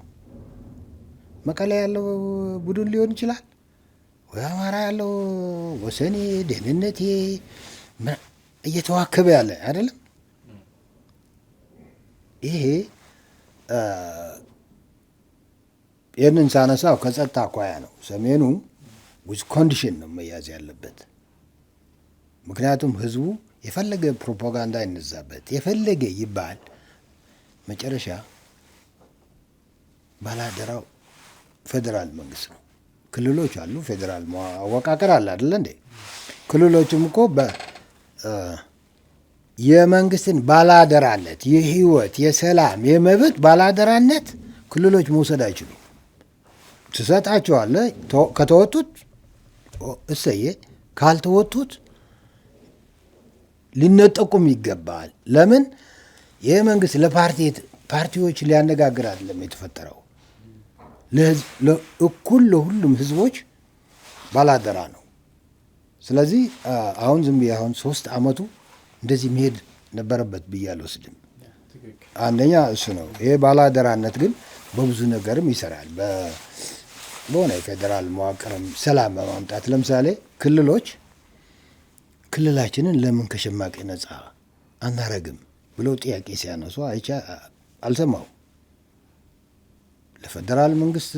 መቀሌ ያለው ቡድን ሊሆን ይችላል፣ ወይ አማራ ያለው ወሰኔ ደህንነቴ እየተዋከበ ያለ አይደለም። ይሄ ይህንን ሳነሳው ከጸጥታ አኳያ ነው። ሰሜኑ ዊዝ ኮንዲሽን ነው መያዝ ያለበት። ምክንያቱም ህዝቡ የፈለገ ፕሮፓጋንዳ ይነዛበት የፈለገ ይባል፣ መጨረሻ ባላደራው ፌዴራል መንግስት ነው። ክልሎች አሉ፣ ፌዴራል አወቃቀር አለ አይደለ እንዴ? ክልሎችም እኮ የመንግስትን ባላደራነት የህይወት የሰላም የመብት ባላደራነት ክልሎች መውሰድ አይችሉም። ትሰጣቸዋለህ፣ ከተወጡት እሰየ፣ ካልተወጡት ሊነጠቁም ይገባል። ለምን? ይህ መንግስት ለፓርቲዎች ሊያነጋግር አይደለም የተፈጠረው፣ እኩል ለሁሉም ህዝቦች ባላደራ ነው። ስለዚህ አሁን ዝም ብዬ አሁን 3 ዓመቱ እንደዚህ መሄድ ነበረበት ብዬ አልወስድም። አንደኛ እሱ ነው። ይሄ ባላደራነት ግን በብዙ ነገርም ይሰራል። በሆነ የፌዴራል መዋቅርም ሰላም በማምጣት ለምሳሌ ክልላችንን ለምን ከሸማቂ ነጻ አናረግም ብለው ጥያቄ ሲያነሱ አልሰማው። ለፌዴራል መንግስት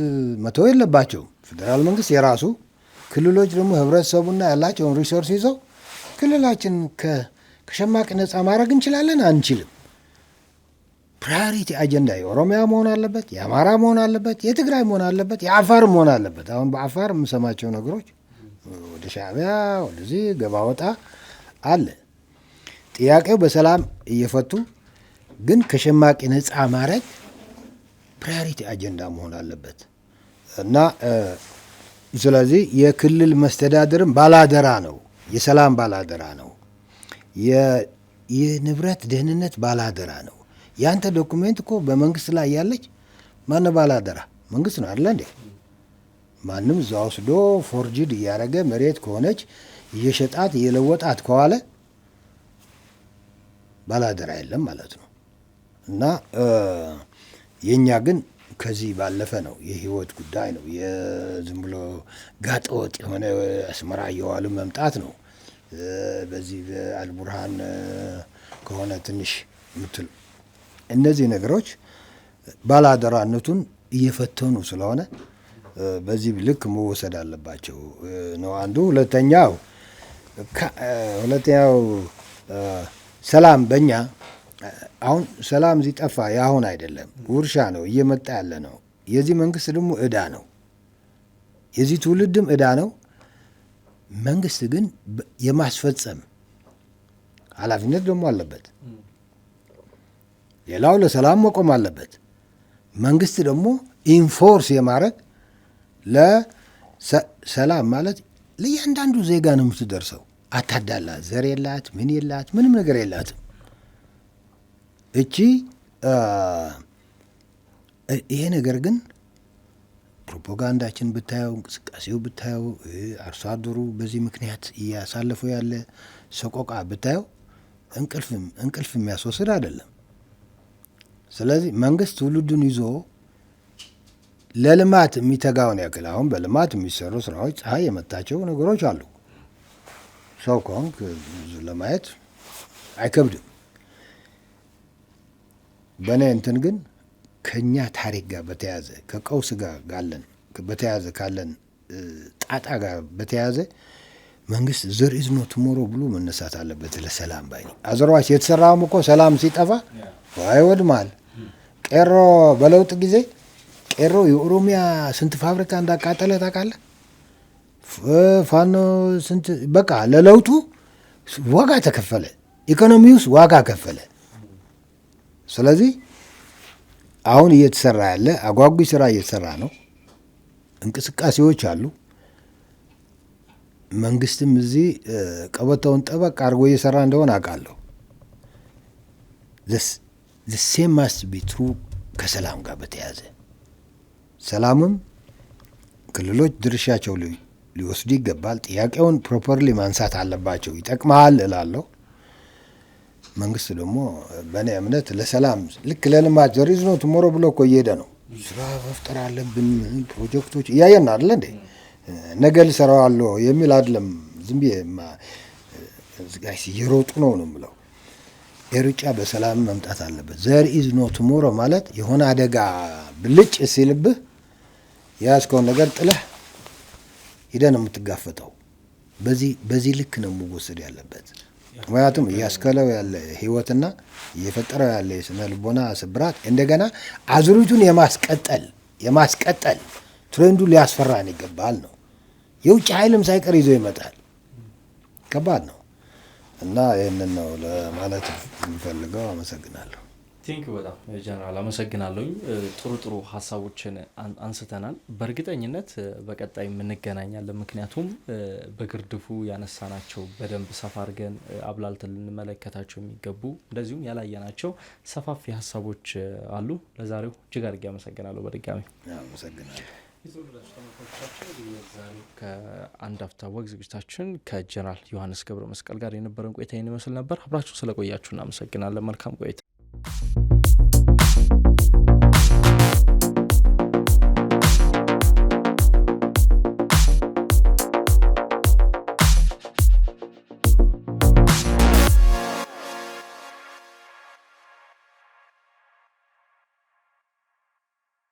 መተው የለባቸውም። ፌዴራል መንግስት የራሱ ክልሎች ደግሞ ህብረተሰቡና ያላቸውን ሪሶርስ ይዘው ክልላችን ከሸማቂ ነጻ ማድረግ እንችላለን አንችልም፣ ፕራዮሪቲ አጀንዳ የኦሮሚያ መሆን አለበት፣ የአማራ መሆን አለበት፣ የትግራይ መሆን አለበት፣ የአፋር መሆን አለበት። አሁን በአፋር የምሰማቸው ነገሮች ወደ ሻዕቢያ ወደዚህ ገባ ወጣ አለ። ጥያቄው በሰላም እየፈቱ ግን ከሸማቂ ነጻ ማድረግ ፕራዮሪቲ አጀንዳ መሆን አለበት እና ስለዚህ የክልል መስተዳድርም ባላደራ ነው፣ የሰላም ባላደራ ነው፣ የንብረት ደህንነት ባላደራ ነው። ያንተ ዶኩሜንት እኮ በመንግስት ላይ ያለች ማን ባላደራ? መንግስት ነው አይደል እንዴ? ማንም እዛ ወስዶ ፎርጅድ እያደረገ መሬት ከሆነች እየሸጣት እየለወጣት ከዋለ ባላደራ የለም ማለት ነው። እና የኛ ግን ከዚህ ባለፈ ነው። የህይወት ጉዳይ ነው። የዝም ብሎ ጋጠወጥ የሆነ አስመራ እየዋሉ መምጣት ነው። በዚህ በአልቡርሃን ከሆነ ትንሽ ምትል እነዚህ ነገሮች ባላደራነቱን እየፈተኑ ስለሆነ በዚህ ልክ መወሰድ አለባቸው ነው አንዱ። ሁለተኛው ሰላም በእኛ አሁን ሰላም ሲጠፋ ያሁን አይደለም፣ ውርሻ ነው እየመጣ ያለ ነው። የዚህ መንግስት ደግሞ ዕዳ ነው፣ የዚህ ትውልድም ዕዳ ነው። መንግስት ግን የማስፈጸም ኃላፊነት ደግሞ አለበት። ሌላው ለሰላም መቆም አለበት። መንግስት ደግሞ ኢንፎርስ የማድረግ ለሰላም ማለት ለእያንዳንዱ ዜጋ ነው የምትደርሰው። አታዳላ፣ ዘር የላት ምን የላት ምንም ነገር የላትም። ይሄ ነገር ግን ፕሮፓጋንዳችን ብታየው፣ እንቅስቃሴው ብታየው፣ አርሶ አደሩ በዚህ ምክንያት እያሳለፈው ያለ ሰቆቃ ብታየው እንቅልፍ የሚያስወስድ አይደለም። ስለዚህ መንግስት ትውልዱን ይዞ ለልማት የሚተጋውን ያክል አሁን በልማት የሚሰሩ ስራዎች ፀሐይ የመታቸው ነገሮች አሉ። ሰው ከሆንክ ለማየት አይከብድም። በእኔ እንትን ግን ከኛ ታሪክ ጋር በተያዘ ከቀውስ ጋር በተያዘ ካለን ጣጣ ጋር በተያዘ መንግስት ዘር ኢዝ ኖት ቱሞሮ ብሎ መነሳት አለበት ለሰላም ባይ። አዘርዋይስ የተሰራውም እኮ ሰላም ሲጠፋ አይወድማል። ቄሮ በለውጥ ጊዜ ቄሮ የኦሮሚያ ስንት ፋብሪካ እንዳቃጠለ ታውቃለህ? ፋኖ ስንት በቃ ለለውጡ ዋጋ ተከፈለ። ኢኮኖሚ ውስጥ ዋጋ ከፈለ። ስለዚህ አሁን እየተሰራ ያለ አጓጉ ስራ እየተሰራ ነው። እንቅስቃሴዎች አሉ። መንግስትም እዚህ ቀበቶውን ጠበቅ አድርጎ እየሰራ እንደሆነ አውቃለሁ። the same must be true ከሰላም ጋር በተያዘ ሰላምም ክልሎች ድርሻቸው ሊወስዱ ይገባል። ጥያቄውን ፕሮፐርሊ ማንሳት አለባቸው። ይጠቅማል እላለሁ። መንግስት ደግሞ በእኔ እምነት ለሰላም ልክ ለልማት ዘር ኢዝ ኖት ቱሞሮ ብሎ እኮ እየሄደ ነው። ስራ መፍጠር አለብን ፕሮጀክቶች እያየን አይደለ እንዴ? ነገ ልሰራዋለሁ የሚል አይደለም። ዝም ብዬ ጋይስ እየሮጡ ነው የምለው። የሩጫ በሰላም መምጣት አለበት። ዘር ኢዝ ኖት ቱሞሮ ማለት የሆነ አደጋ ብልጭ ሲልብህ የያዝከውን ነገር ጥለህ ሄደህ ነው የምትጋፈጠው። በዚህ ልክ ነው መወሰድ ያለበት። ምክንያቱም እያስከለው ያለ ህይወትና እየፈጠረው ያለ የስነ ልቦና ስብራት እንደገና አዙሪቱን የማስቀጠል ትሬንዱ ሊያስፈራን ይገባል ነው። የውጭ ኃይልም ሳይቀር ይዞ ይመጣል። ከባድ ነው እና ይህንን ነው ለማለት የሚፈልገው። አመሰግናለሁ። ቲንክ በጣም ጀነራል አመሰግናለሁኝ። ጥሩ ሀሳቦችን አንስተናል። በእርግጠኝነት በቀጣይ እንገናኛለን። ምክንያቱም በግርድፉ ያነሳናቸው በደንብ ሰፋ አድርገን አብላልተን ልንመለከታቸው የሚገቡ እንደዚሁም ያላየናቸው ሰፋፊ ሀሳቦች አሉ። ለዛሬው እጅግ አድርጌ አመሰግናለሁ። በድጋሚ አመሰግናለሁ። የተወደዳችሁ ተመልካቾቻችን ከአንድ አፍታ ወግ ዝግጅታችን ከጀነራል ዮሐንስ ገብረ መስቀል ጋር የነበረን ቆይታ ይመስል ነበር። አብራችሁ ስለቆያችሁ እናመሰግናለን። መልካም ቆይታ